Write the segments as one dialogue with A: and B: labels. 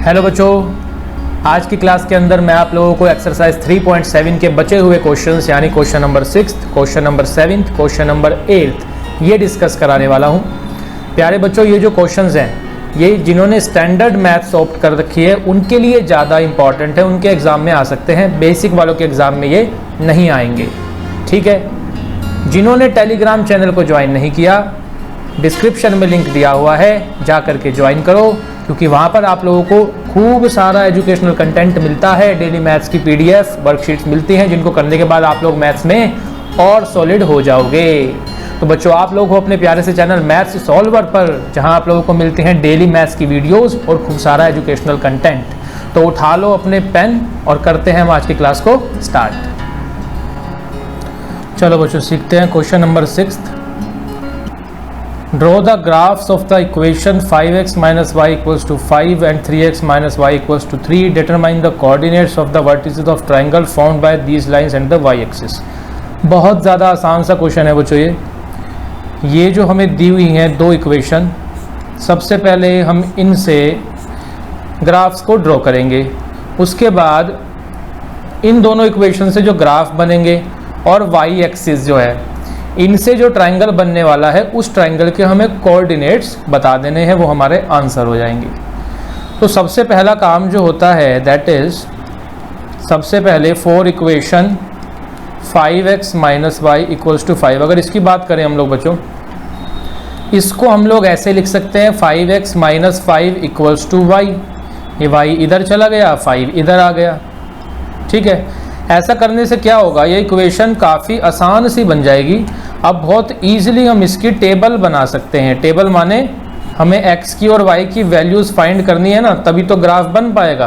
A: Hello बच्चों, आज की क्लास के अंदर मैं आप लोगों को एक्सरसाइज 3.7 के बचे हुए क्वेश्चंस यानी question number 6, question number 7, question number 8 ये डिस्कस कराने वाला हूं। प्यारे बच्चों, ये जो क्वेश्चंस हैं ये जिन्होंने स्टैंडर्ड मैथ्स ऑप्ट कर रखी है उनके लिए ज़्यादा इंपॉर्टेंट है, उनके एग्ज़ाम में आ सकते हैं। बेसिक वालों के एग्ज़ाम में ये नहीं आएंगे, ठीक है। जिन्होंने टेलीग्राम चैनल को ज्वाइन नहीं किया, डिस्क्रिप्शन में लिंक दिया हुआ है, जा करके ज्वाइन करो, क्योंकि वहाँ पर आप लोगों को खूब सारा एजुकेशनल कंटेंट मिलता है। डेली मैथ्स की पीडीएफ वर्कशीट्स मिलती हैं जिनको करने के बाद आप लोग मैथ्स में और सॉलिड हो जाओगे। तो बच्चों, आप लोग हो अपने प्यारे से चैनल मैथ्स सॉल्वर पर, जहाँ आप लोगों को मिलते हैं डेली मैथ्स की वीडियोस और खूब सारा एजुकेशनल कंटेंट। तो उठा लो अपने पेन और करते हैं हम आज की क्लास को स्टार्ट। चलो बच्चों, सीखते हैं question number 6। Draw the graphs of the equation 5x minus y equals to 5 and 3x minus y equals to 3. Determine the coordinates of the vertices of triangle formed by these lines and the y-axis. बहुत ज़्यादा आसान सा question है बच्चों। ये जो हमें दी हुई हैं दो इक्वेशन, सबसे पहले हम इनसे ग्राफ्स को ड्रॉ करेंगे। उसके बाद इन दोनों इक्वेशन से जो ग्राफ बनेंगे और वाई एक्सिस जो है, इनसे जो ट्राइंगल बनने वाला है उस ट्राइंगल के हमें कोऑर्डिनेट्स बता देने हैं, वो हमारे आंसर हो जाएंगे। तो सबसे पहला काम जो होता है दैट इज, सबसे पहले for equation 5x minus Y equals to 5, अगर इसकी बात करें हम लोग बच्चों, इसको हम लोग ऐसे लिख सकते हैं 5x minus 5 equals to y. ये y इधर चला गया, 5 इधर आ गया, ठीक है। ऐसा करने से क्या होगा, ये इक्वेशन काफ़ी आसान सी बन जाएगी। अब बहुत ईजिली हम इसकी टेबल बना सकते हैं। टेबल माने हमें x की और y की वैल्यूज़ फाइंड करनी है ना, तभी तो ग्राफ बन पाएगा।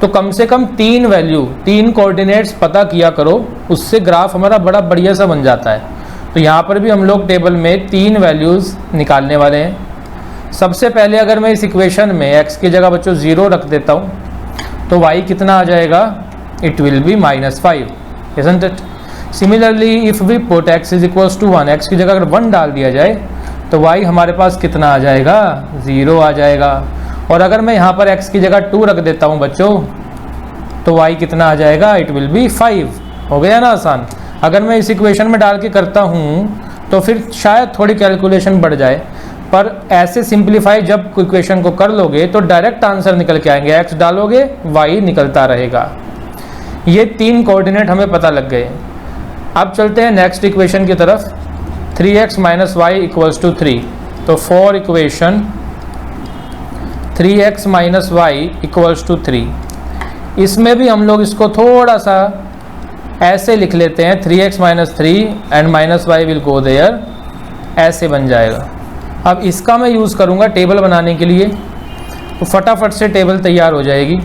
A: तो कम से कम 3 वैल्यू, 3 कोऑर्डिनेट्स पता किया करो, उससे ग्राफ हमारा बड़ा बढ़िया सा बन जाता है। तो यहाँ पर भी हम लोग टेबल में 3 वैल्यूज़ निकालने वाले हैं। सबसे पहले अगर मैं इस इक्वेशन में x की जगह बच्चों 0 रख देता हूँ तो y कितना आ जाएगा, it will be -5, isn't it? Similarly, if we put x is equals to 1, x की जगह अगर 1 डाल दिया जाए तो y हमारे पास कितना आ जाएगा, 0 आ जाएगा। और अगर मैं यहाँ पर x की जगह 2 रख देता हूँ बच्चों तो y कितना आ जाएगा, it will be 5। हो गया ना आसान। अगर मैं इस इक्वेशन में डाल के करता हूँ तो फिर शायद थोड़ी कैलकुलेशन बढ़ जाए, पर ऐसे सिंप्लीफाई जब इक्वेशन को कर लोगे तो डायरेक्ट आंसर निकल के आएंगे। x डालोगे y निकलता रहेगा। ये 3 कोऑर्डिनेट हमें पता लग गए। अब चलते हैं नेक्स्ट इक्वेशन की तरफ। 3x minus Y equals to 3। तो for equation 3x minus Y equals to 3, इसमें भी हम लोग इसको थोड़ा सा ऐसे लिख लेते हैं, 3x minus 3 and minus y will go there, ऐसे बन जाएगा। अब इसका मैं यूज़ करूँगा टेबल बनाने के लिए, तो फटाफट से टेबल तैयार हो जाएगी।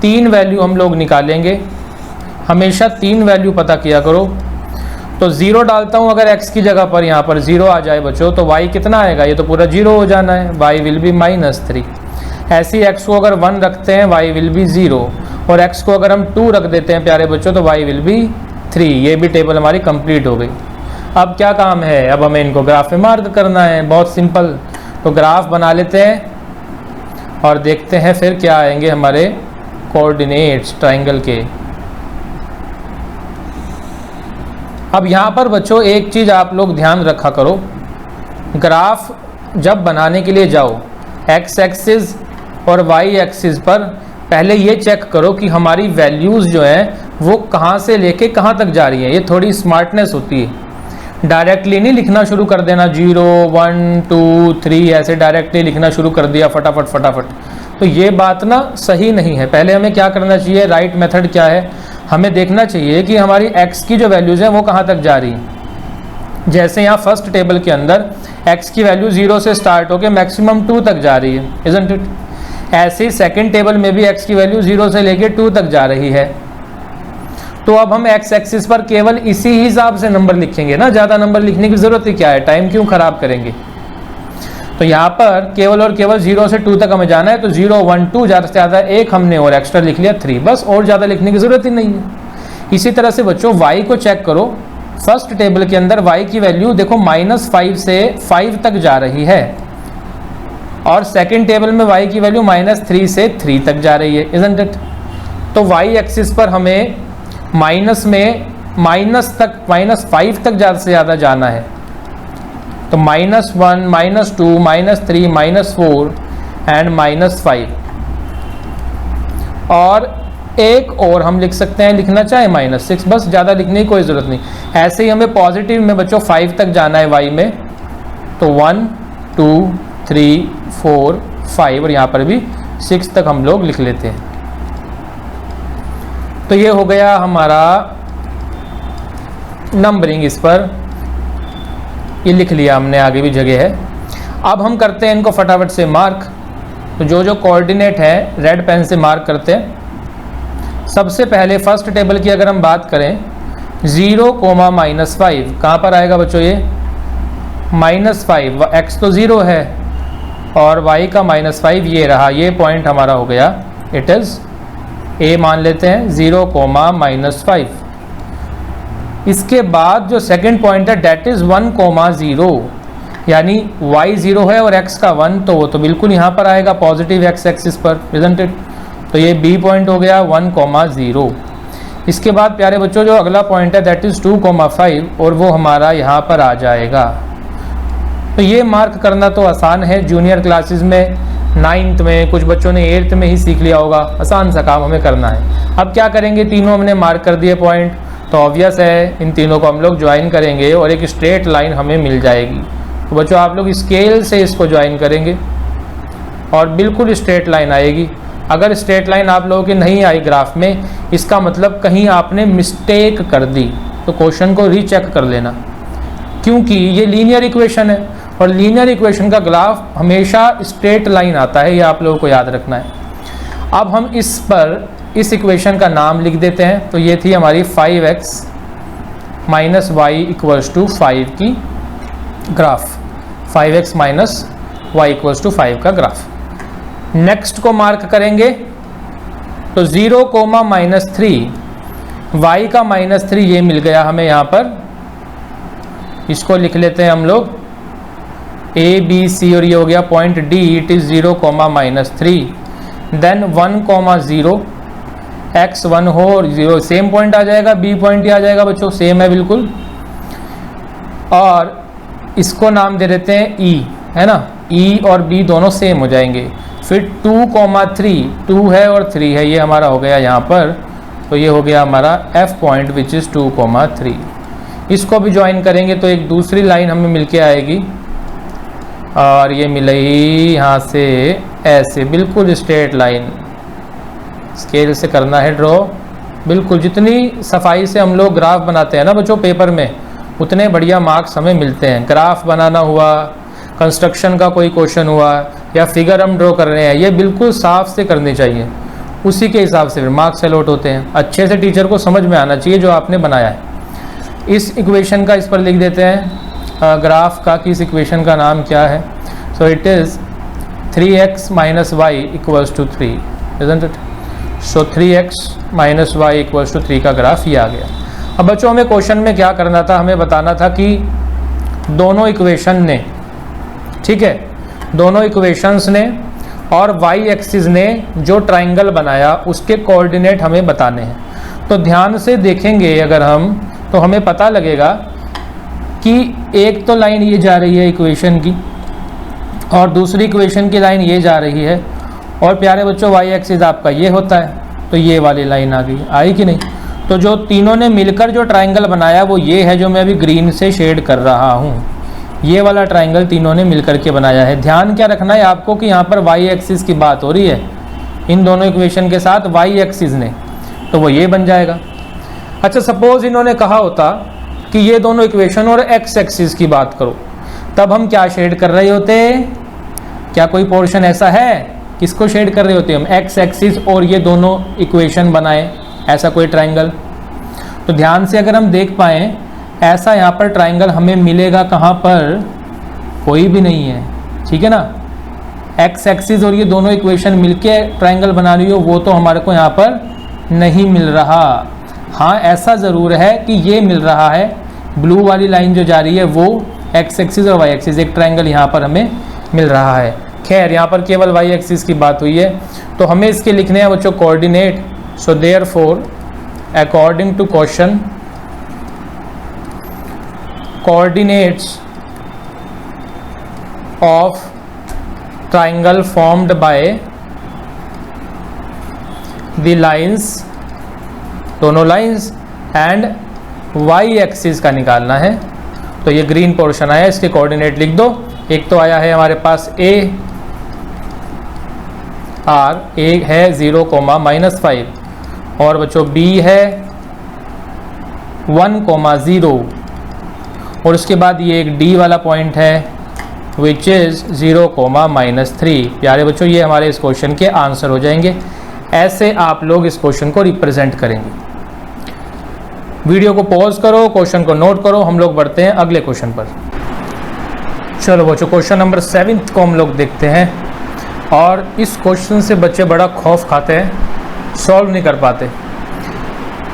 A: 3 वैल्यू हम लोग निकालेंगे। हमेशा 3 वैल्यू पता किया करो। तो 0 डालता हूँ अगर x की जगह पर, यहाँ पर 0 आ जाए बच्चों तो y कितना आएगा, ये तो पूरा 0 हो जाना है, y विल बी -3। ऐसे ही x को अगर 1 रखते हैं y विल बी 0, और x को अगर हम 2 रख देते हैं प्यारे बच्चों तो y विल बी 3। ये भी टेबल हमारी कंप्लीट हो गई। अब क्या काम है, अब हमें इनको ग्राफ में मार्क करना है, बहुत सिंपल। तो ग्राफ बना लेते हैं और देखते हैं फिर क्या आएंगे हमारे कोऑर्डिनेट्स ट्राइंगल के। अब यहाँ पर बच्चों एक चीज़ आप लोग ध्यान रखा करो, ग्राफ जब बनाने के लिए जाओ x एक्सिस और y एक्सिस पर पहले ये चेक करो कि हमारी वैल्यूज़ जो हैं वो कहाँ से लेके कहाँ तक जा रही हैं। ये थोड़ी स्मार्टनेस होती है। डायरेक्टली नहीं लिखना शुरू कर देना, 0 1 2 3 ऐसे डायरेक्टली लिखना शुरू कर दिया फटाफट। तो ये बात ना सही नहीं है। पहले हमें क्या करना चाहिए, राइट मेथड क्या है, हमें देखना चाहिए कि हमारी x की जो वैल्यूज़ हैं वो कहाँ तक जा रही हैं। जैसे यहाँ फर्स्ट टेबल के अंदर x की वैल्यू 0 से स्टार्ट होकर मैक्सिमम 2 तक जा रही है, इज़न्ट इट? ऐसे ही सेकेंड टेबल में भी x की वैल्यू 0 से लेकर 2 तक जा रही है। तो अब हम x एक्सिस पर केवल इसी हिसाब से नंबर लिखेंगे ना, ज़्यादा नंबर लिखने की ज़रूरत ही क्या है, टाइम क्यों ख़राब करेंगे। तो यहाँ पर केवल और केवल 0 से 2 तक हमें जाना है, तो 0 1 2 ज़्यादा से ज़्यादा 1 हमने और एक्स्ट्रा लिख लिया 3, बस, और ज़्यादा लिखने की ज़रूरत ही नहीं है। इसी तरह से बच्चों y को चेक करो। फर्स्ट टेबल के अंदर y की वैल्यू देखो -5 से 5 तक जा रही है। और सेकंड टेबल में y की वैल्यू -3 से 3 तक जा रही है, इजंट इट। तो y एक्सिस पर हमें माइनस तक -5 तक ज़्यादा से ज़्यादा जाना है। तो -1, -2, -3, -4 एंड -5। और एक और हम लिख सकते हैं, लिखना चाहे -6, बस ज़्यादा लिखने की कोई ज़रूरत नहीं। ऐसे ही हमें पॉजिटिव में बच्चों 5 तक जाना है y में, तो 1, 2, 3, 4, 5 और यहाँ पर भी 6 तक हम लोग लिख लेते हैं। तो ये हो गया हमारा नंबरिंग, इस पर ये लिख लिया हमने, आगे भी जगह है। अब हम करते हैं इनको फटाफट से मार्क। तो जो जो कोऑर्डिनेट है रेड पेन से मार्क करते हैं। सबसे पहले फर्स्ट टेबल की अगर हम बात करें 0, -5 कहाँ पर आएगा बच्चों? ये -5, x तो 0 है और y का -5 ये रहा, ये पॉइंट हमारा हो गया, इट इज़ a मान लेते हैं 0, -5। इसके बाद जो सेकंड पॉइंट है डेट इज़ 1, 0, यानी y 0 है और x का 1, तो वो तो बिल्कुल यहाँ पर आएगा पॉजिटिव x एक्सिस पर, इजंट इट। तो ये b पॉइंट हो गया 1, 0। इसके बाद प्यारे बच्चों जो अगला पॉइंट है दैट इज़ 2, 5 और वो हमारा यहाँ पर आ जाएगा। तो ये मार्क करना तो आसान है, जूनियर क्लासेस में 9th में, कुछ बच्चों ने 8th में ही सीख लिया होगा, आसान सा काम हमें करना है। अब क्या करेंगे, तीनों हमने मार्क कर दिए पॉइंट, तो ऑब्वियस है इन तीनों को हम लोग ज्वाइन करेंगे और एक स्ट्रेट लाइन हमें मिल जाएगी। तो बच्चों आप लोग स्केल से इसको ज्वाइन करेंगे और बिल्कुल स्ट्रेट लाइन आएगी। अगर स्ट्रेट लाइन आप लोगों की नहीं आई ग्राफ में, इसका मतलब कहीं आपने मिस्टेक कर दी, तो क्वेश्चन को रीचेक कर लेना, क्योंकि ये लीनियर इक्वेशन है और लीनियर इक्वेशन का ग्राफ हमेशा स्ट्रेट लाइन आता है, ये आप लोगों को याद रखना है। अब हम इस पर इस इक्वेशन का नाम लिख देते हैं। तो ये थी हमारी 5x - y = 5 की ग्राफ, 5x - y = 5 का ग्राफ। नेक्स्ट को मार्क करेंगे तो 0, -3, y का -3 ये मिल गया हमें यहाँ पर, इसको लिख लेते हैं हम लोग a, b, c और ये हो गया point d, it is 0, -3। Then 1, 0, x 1 हो और 0 सेम पॉइंट आ जाएगा, b पॉइंट ही आ जाएगा बच्चों, सेम है बिल्कुल। और इसको नाम दे देते हैं e, है ना, e और b दोनों सेम हो जाएंगे। फिर 2, 3, 2 है और 3 है, ये हमारा हो गया यहाँ पर, तो ये हो गया हमारा f पॉइंट विच इज़ 2, 3। इसको भी ज्वाइन करेंगे तो एक दूसरी लाइन हमें मिलके आएगी और ये मिलेगी यहाँ से ऐसे, बिल्कुल स्ट्रेट लाइन। स्केल से करना है ड्रॉ, बिल्कुल जितनी सफाई से हम लोग ग्राफ बनाते हैं ना बच्चों पेपर में, उतने बढ़िया मार्क्स हमें मिलते हैं। ग्राफ बनाना हुआ, कंस्ट्रक्शन का कोई क्वेश्चन हुआ या फिगर हम ड्रॉ कर रहे हैं, ये बिल्कुल साफ से करनी चाहिए, उसी के हिसाब से फिर मार्क्स अलॉट होते हैं। अच्छे से टीचर को समझ में आना चाहिए जो आपने बनाया है। इस इक्वेशन का इस पर लिख देते हैं ग्राफ का कि इस इक्वेशन का नाम क्या है। So it is 3x - y = 3, isn't it. So 3x - y = 3 का ग्राफ ये आ गया। अब बच्चों हमें क्वेश्चन में क्या करना था, हमें बताना था कि दोनों इक्वेशन ने, ठीक है, दोनों इक्वेशंस ने और y एक्सिस ने जो ट्राइंगल बनाया उसके कोऑर्डिनेट हमें बताने हैं। तो ध्यान से देखेंगे अगर हम, तो हमें पता लगेगा कि एक तो लाइन ये जा रही है इक्वेशन की और दूसरी इक्वेशन की लाइन ये जा रही है, और प्यारे बच्चों y एक्सिस आपका ये होता है, तो ये वाली लाइन आ गई, आई कि नहीं। तो जो तीनों ने मिलकर जो ट्राइंगल बनाया वो ये है जो मैं अभी ग्रीन से शेड कर रहा हूँ, ये वाला ट्राइंगल तीनों ने मिलकर के बनाया है। ध्यान क्या रखना है आपको कि यहाँ पर y एक्सिस की बात हो रही है इन दोनों इक्वेशन के साथ y एक्सिस ने, तो वो ये बन जाएगा। अच्छा सपोज इन्होंने कहा होता कि ये दोनों इक्वेशन और x एक्सिस की बात करो, तब हम क्या शेड कर रहे होते, क्या कोई पोर्शन ऐसा है, किसको शेड कर रहे होते हम, x एक्सिस और ये दोनों इक्वेशन बनाए ऐसा कोई ट्राइंगल। तो ध्यान से अगर हम देख पाएँ ऐसा यहाँ पर ट्राइंगल हमें मिलेगा कहाँ पर, कोई भी नहीं है, ठीक है ना। x एक्सिस और ये दोनों इक्वेशन मिलके ट्राइंगल बना रही हो, वो तो हमारे को यहाँ पर नहीं मिल रहा। हाँ ऐसा ज़रूर है कि ये मिल रहा है, ब्लू वाली लाइन जो जा रही है वो x एक्सिस और y एक्सिस, एक ट्राइंगल यहाँ पर हमें मिल रहा है। खैर यहाँ पर केवल वाई एक्सिस की बात हुई है, तो हमें इसके लिखने हैं बच्चों coordinate. So therefore according to question, coordinates of triangle formed by the lines, दोनों लाइंस एंड y एक्सिस का निकालना है। तो ये ग्रीन पोर्शन आया, इसके कोऑर्डिनेट लिख दो। एक तो आया है हमारे पास a r, एक है 0,-5 और बच्चों b है 1,0 और उसके बाद ये एक D वाला पॉइंट है विच इज़ 0,-3। प्यारे बच्चों ये हमारे इस क्वेश्चन के आंसर हो जाएंगे। ऐसे आप लोग इस क्वेश्चन को रिप्रेजेंट करेंगे। वीडियो को पॉज करो, क्वेश्चन को नोट करो, हम लोग बढ़ते हैं अगले क्वेश्चन पर। चलो बच्चों क्वेश्चन नंबर 7 को हम लोग देखते हैं। और इस क्वेश्चन से बच्चे बड़ा खौफ खाते हैं, सॉल्व नहीं कर पाते।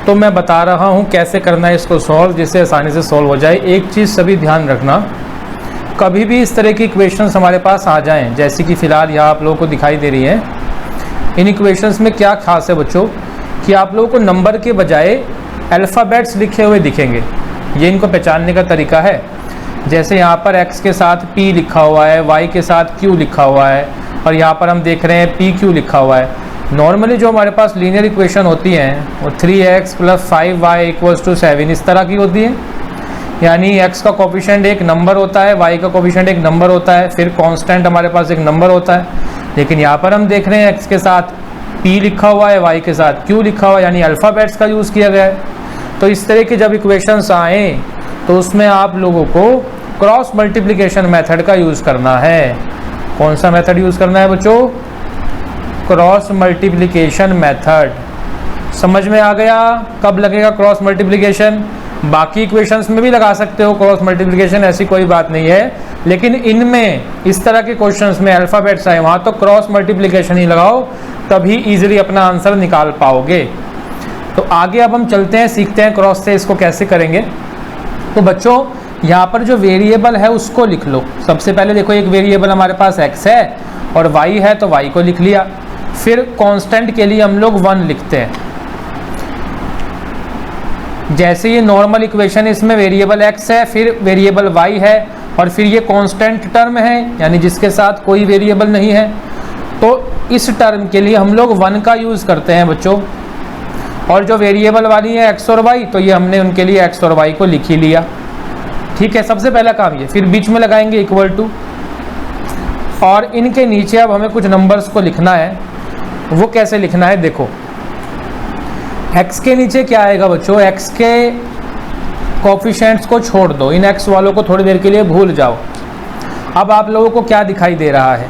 A: तो मैं बता रहा हूँ कैसे करना है इसको सॉल्व, जिससे आसानी से सॉल्व हो जाए। एक चीज़ सभी ध्यान रखना, कभी भी इस तरह की इक्वेशंस हमारे पास आ जाएं, जैसे कि फ़िलहाल यहाँ आप लोगों को दिखाई दे रही हैं, इन इक्वेशंस में क्या खास है बच्चों कि आप लोगों को नंबर के बजाय अल्फ़ाबेट्स लिखे हुए दिखेंगे। ये इनको पहचानने का तरीका है। जैसे यहाँ पर x के साथ p लिखा हुआ है, y के साथ q लिखा हुआ है और यहाँ पर हम देख रहे हैं pq लिखा हुआ है। नॉर्मली जो हमारे पास लीनियर इक्वेशन होती हैं वो 3x + 5y = 7 इस तरह की होती है। यानी x का कोफिशिएंट एक नंबर होता है, y का कोफिशिएंट एक नंबर होता है, फिर कांस्टेंट हमारे पास एक नंबर होता है। लेकिन यहाँ पर हम देख रहे हैं x के साथ p लिखा हुआ है, y के साथ q लिखा हुआ है, यानी अल्फ़ाबेट्स का यूज़ किया गया है। तो इस तरह के जब इक्वेशंस आए तो उसमें आप लोगों को क्रॉस मल्टीप्लिकेशन मेथड का यूज़ करना है। कौन सा मेथड यूज़ करना है बच्चों? Cross multiplication method. समझ में आ गया कब लगेगा क्रॉस मल्टीप्लिकेशन? बाकी इक्वेशंस में भी लगा सकते हो क्रॉस मल्टीप्लिकेशन, ऐसी कोई बात नहीं है, लेकिन इनमें इस तरह के क्वेश्चंस में अल्फ़ाबेट्स आए वहाँ तो क्रॉस मल्टीप्लिकेशन ही लगाओ, तभी इजीली अपना आंसर निकाल पाओगे। तो आगे अब हम चलते हैं, सीखते हैं क्रॉस से इसको कैसे करेंगे। तो बच्चों यहाँ पर जो वेरिएबल है उसको लिख लो। सबसे पहले देखो एक वेरिएबल हमारे पास x है और y है, तो y को लिख लिया। फिर कांस्टेंट के लिए हम लोग 1 लिखते हैं। जैसे ये नॉर्मल इक्वेशन, इसमें वेरिएबल x है, फिर वेरिएबल y है और फिर ये कांस्टेंट टर्म है, यानी जिसके साथ कोई वेरिएबल नहीं है। तो इस टर्म के लिए हम लोग 1 का यूज़ करते हैं बच्चों। और जो वेरिएबल वाली है x और y, तो ये हमने उनके लिए x और y को लिख ही लिया। ठीक है, सबसे पहला काम ये। फिर बीच में लगाएंगे इक्वल टू, और इनके नीचे अब हमें कुछ नंबर्स को लिखना है। वो कैसे लिखना है देखो, x के नीचे क्या आएगा बच्चों? x के कोफिशिएंट्स को छोड़ दो, इन x वालों को थोड़ी देर के लिए भूल जाओ। अब आप लोगों को क्या दिखाई दे रहा है?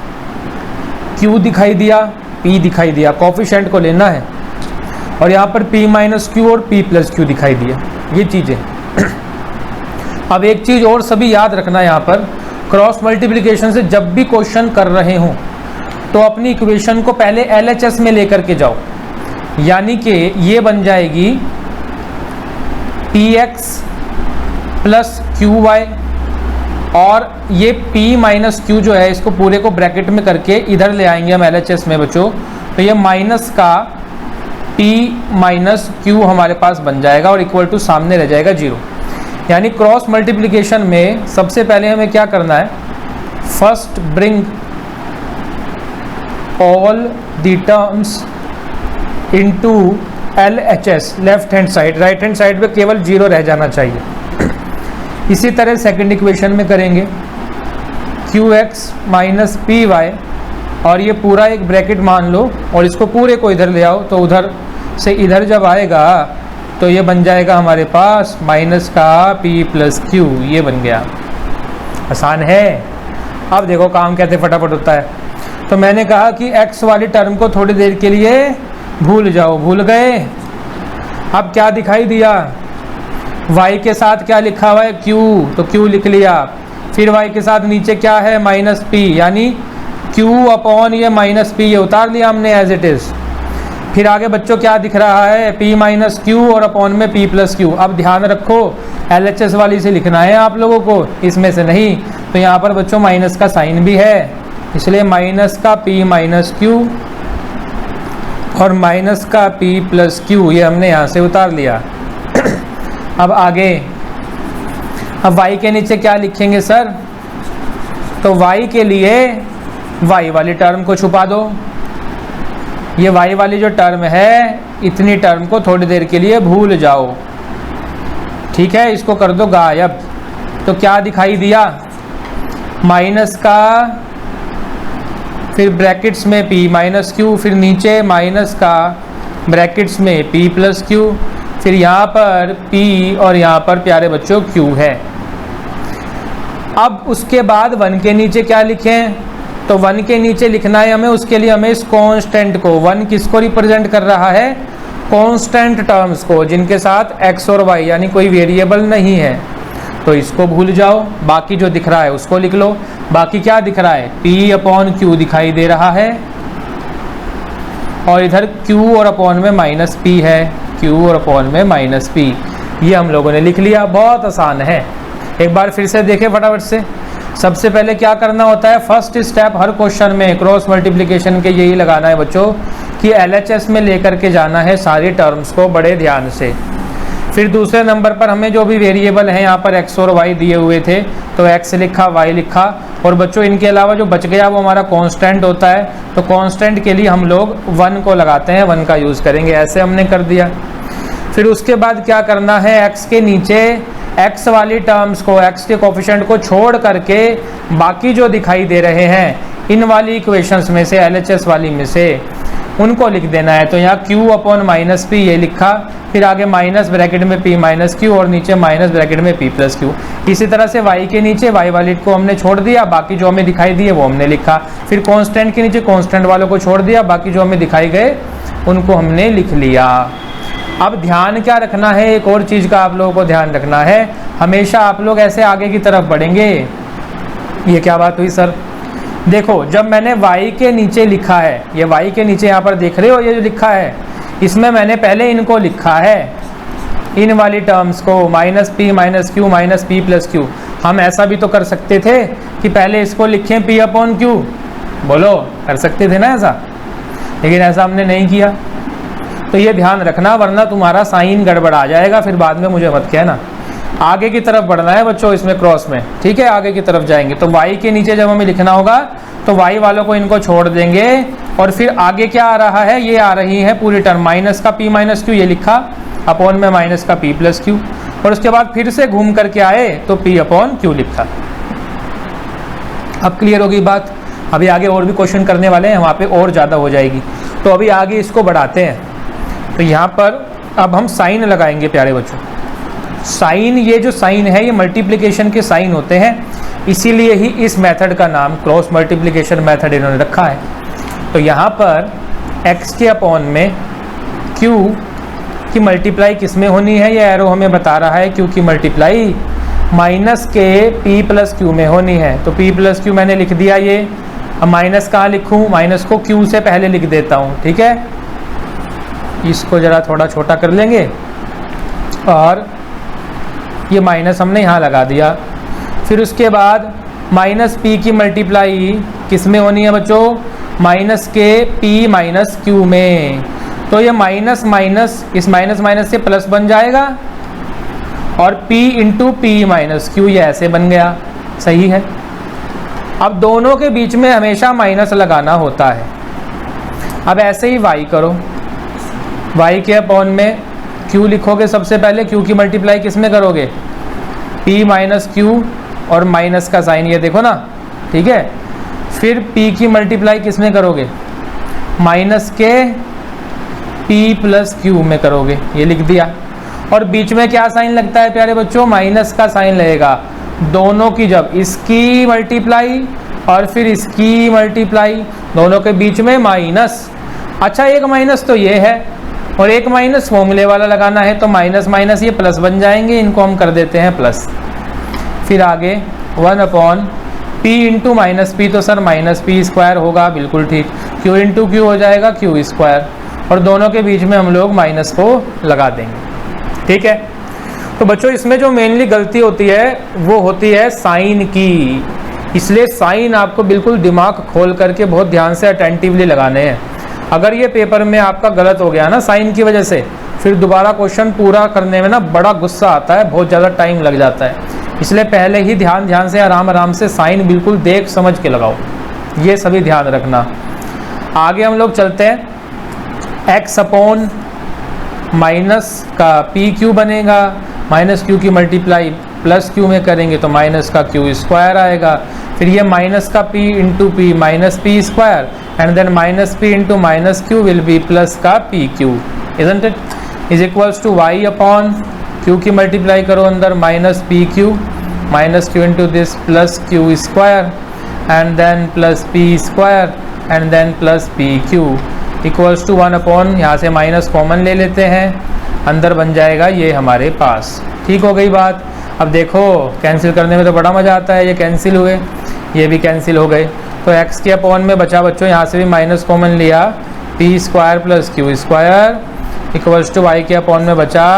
A: q दिखाई दिया, p दिखाई दिया, कोफिशिएंट को लेना है। और यहाँ पर p - q और p + q दिखाई दिया, ये चीज़ें। अब एक चीज़ और सभी याद रखना, यहाँ पर क्रॉस मल्टीप्लिकेशन से जब भी क्वेश्चन कर रहे हों तो अपनी इक्वेशन को पहले LHS में लेकर के जाओ। यानी कि ये बन जाएगी px + qy, और ये p - q जो है इसको पूरे को ब्रैकेट में करके इधर ले आएंगे हम LHS में बच्चों। तो ये माइनस का p - q हमारे पास बन जाएगा और इक्वल टू सामने रह जाएगा 0। यानी क्रॉस मल्टीप्लिकेशन में सबसे पहले हमें क्या करना है? First bring all the terms into LHS, left hand side. Right hand side पे केवल 0 रह जाना चाहिए। इसी तरह सेकंड इक्वेशन में करेंगे qx - py, और ये पूरा एक ब्रैकेट मान लो और इसको पूरे को इधर ले आओ। तो उधर से इधर जब आएगा तो ये बन जाएगा हमारे पास माइनस का p + q, ये बन गया। आसान है। अब देखो काम कैसे फटाफट होता है। तो मैंने कहा कि x वाली टर्म को थोड़ी देर के लिए भूल जाओ, भूल गए। अब क्या दिखाई दिया? y के साथ क्या लिखा हुआ है? q, तो q लिख लिया। फिर y के साथ नीचे क्या है? -p, यानी q/, ये -p, ये उतार लिया हमने एज इट इज़। फिर आगे बच्चों क्या दिख रहा है? p - q और अपॉन में p + q। अब ध्यान रखो LHS वाली से लिखना है आप लोगों को, इसमें से नहीं। तो यहाँ पर बच्चों माइनस का साइन भी है, इसलिए माइनस का p माइनस क्यू और माइनस का p प्लस क्यू, ये हमने यहाँ से उतार लिया। अब आगे, अब y के नीचे क्या लिखेंगे सर? तो y के लिए y वाली टर्म को छुपा दो। ये y वाली जो टर्म है, इतनी टर्म को थोड़ी देर के लिए भूल जाओ, ठीक है, इसको कर दो गायब। तो क्या दिखाई दिया? माइनस का, फिर ब्रैकेट्स में p माइनस क्यू, फिर नीचे माइनस का ब्रैकेट्स में p प्लस क्यू, फिर यहाँ पर p और यहाँ पर प्यारे बच्चों q है। अब उसके बाद 1 के नीचे क्या लिखें? तो 1 के नीचे लिखना है हमें, उसके लिए हमें इस कांस्टेंट को, 1 किसको रिप्रेजेंट कर रहा है? कांस्टेंट टर्म्स को, जिनके साथ x और y यानी कोई वेरिएबल नहीं है, तो इसको भूल जाओ। बाकी जो दिख रहा है उसको लिख लो। बाकी क्या दिख रहा है? p अपॉन क्यू दिखाई दे रहा है, और इधर q और अपॉन में माइनस p है, q और अपॉन में माइनस p। ये हम लोगों ने लिख लिया, बहुत आसान है। एक बार फिर से देखें फटाफट से। सबसे पहले क्या करना होता है? फर्स्ट स्टेप हर क्वेश्चन में क्रॉस मल्टीप्लिकेशन के यही लगाना है बच्चों कि LHS में लेकर के जाना है सारी टर्म्स को बड़े ध्यान से। फिर दूसरे नंबर पर हमें जो भी वेरिएबल हैं यहाँ पर x और y दिए हुए थे, तो x लिखा, y लिखा, और बच्चों इनके अलावा जो बच गया वो हमारा कांस्टेंट होता है, तो कांस्टेंट के लिए हम लोग 1 को लगाते हैं, 1 का यूज़ करेंगे, ऐसे हमने कर दिया। फिर उसके बाद क्या करना है? x के नीचे x वाली टर्म्स को, x के कोफिशिएंट को छोड़ करके बाकी जो दिखाई दे रहे हैं इन वाली इक्वेशंस में से, LHS वाली में से, उनको लिख देना है। तो यहाँ q अपॉन माइनस p ये लिखा, फिर आगे माइनस ब्रैकेट में p माइनस क्यू और नीचे माइनस ब्रैकेट में p प्लस क्यू। इसी तरह से y के नीचे y वाली को हमने छोड़ दिया, बाकी जो हमें दिखाई दिए वो हमने लिखा। फिर कांस्टेंट के नीचे कांस्टेंट वालों को छोड़ दिया, बाकी जो हमें दिखाई गए उनको हमने लिख लिया। अब ध्यान क्या रखना है? एक और चीज़ का आप लोगों को ध्यान रखना है, हमेशा आप लोग ऐसे आगे की तरफ बढ़ेंगे। ये क्या बात हुई सर? देखो, जब मैंने y के नीचे लिखा है, ये y के नीचे यहाँ पर देख रहे हो ये जो लिखा है, इसमें मैंने पहले इनको लिखा है, इन वाली टर्म्स को, minus p minus Q minus p plus Q. हम ऐसा भी तो कर सकते थे कि पहले इसको लिखें p अपॉन क्यू, बोलो, कर सकते थे ना ऐसा, लेकिन ऐसा हमने नहीं किया। तो ये ध्यान रखना, वरना तुम्हारा साइन गड़बड़ आ जाएगा, फिर बाद में मुझे मत कहना। आगे की तरफ बढ़ना है बच्चों इसमें क्रॉस में, ठीक है, आगे की तरफ जाएंगे। तो y के नीचे जब हमें लिखना होगा तो y वालों को इनको छोड़ देंगे, और फिर आगे क्या आ रहा है? ये आ रही है पूरी टर्म, माइनस का p माइनस क्यू ये लिखा, अपॉन में माइनस का p प्लस क्यू, और उसके बाद फिर से घूम करके आए तो p अपॉन क्यू लिखा। अब क्लियर होगी बात? अभी आगे और भी क्वेश्चन करने वाले हैं, वहाँ पे और ज़्यादा हो जाएगी, तो अभी आगे इसको बढ़ाते हैं। तो यहाँ पर अब हम साइन लगाएंगे प्यारे बच्चों। साइन, ये जो साइन है ये मल्टीप्लिकेशन के साइन होते हैं, इसीलिए ही इस मेथड का नाम क्रॉस मल्टीप्लिकेशन मेथड इन्होंने रखा है। तो यहाँ पर x के अपॉन में q की मल्टीप्लाई किस में होनी है? ये एरो हमें बता रहा है q की मल्टीप्लाई माइनस के p प्लस क्यू में होनी है। तो p प्लस क्यू मैंने लिख दिया ये। अब माइनस कहाँ लिखूँ? माइनस को q से पहले लिख देता हूँ, ठीक है। इसको ज़रा थोड़ा छोटा कर लेंगे, और ये माइनस हमने यहाँ लगा दिया। फिर उसके बाद माइनस p की मल्टीप्लाई किस में होनी है बच्चों? माइनस के p माइनस क्यू में। तो ये माइनस माइनस, इस माइनस माइनस से प्लस बन जाएगा, और p into p minus Q, ये ऐसे बन गया, सही है। अब दोनों के बीच में हमेशा माइनस लगाना होता है। अब ऐसे ही y करो, y के अपॉन में q लिखोगे सबसे पहले, q की मल्टीप्लाई किस में करोगे? p माइनस क्यू और माइनस का साइन ये देखो ना, ठीक है। फिर p की मल्टीप्लाई किस में करोगे? माइनस के p प्लस क्यू में करोगे, ये लिख दिया। और बीच में क्या साइन लगता है प्यारे बच्चों? माइनस का साइन लगेगा। दोनों की, जब इसकी मल्टीप्लाई और फिर इसकी मल्टीप्लाई, दोनों के बीच में माइनस। अच्छा, एक माइनस तो ये है और एक माइनस फॉर्मूले वाला लगाना है, तो माइनस माइनस ये प्लस बन जाएंगे, इनको हम कर देते हैं प्लस। फिर आगे 1 upon p into minus P, तो सर माइनस पी स्क्वायर होगा, बिल्कुल ठीक। q इंटू क्यू हो जाएगा q स्क्वायर, और दोनों के बीच में हम लोग माइनस को लगा देंगे, ठीक है। तो बच्चों इसमें जो मेनली गलती होती है वो होती है साइन की। इसलिए साइन आपको बिल्कुल दिमाग खोल करके बहुत ध्यान से अटेंटिवली लगाने हैं। अगर ये पेपर में आपका गलत हो गया ना साइन की वजह से, फिर दोबारा क्वेश्चन पूरा करने में ना बड़ा गुस्सा आता है, बहुत ज़्यादा टाइम लग जाता है। इसलिए पहले ही ध्यान से आराम से साइन बिल्कुल देख समझ के लगाओ, ये सभी ध्यान रखना। आगे हम लोग चलते हैं। x अपॉन माइनस का पी क्यू बनेगा, माइनस क्यू की मल्टीप्लाई प्लस क्यू में करेंगे तो माइनस का क्यू स्क्वायर आएगा। फिर ये माइनस का p into P minus P square and then minus P into minus Q will be plus का P Q, isn't it, is equals to y upon Q की मल्टीप्लाई करो अंदर minus P Q minus Q into this plus Q square and then plus P square and then plus P Q equals to 1 upon, यहाँ से minus common ले लेते हैं, अंदर बन जाएगा ये हमारे पास। ठीक हो गई बात। अब देखो कैंसिल करने में तो बड़ा मज़ा आता है, ये कैंसिल हुए, ये भी कैंसिल हो गए। तो x के अपॉन में बचा बच्चों, यहाँ से भी माइनस कॉमन लिया, p square plus Q square equals to y के अपॉन में बचा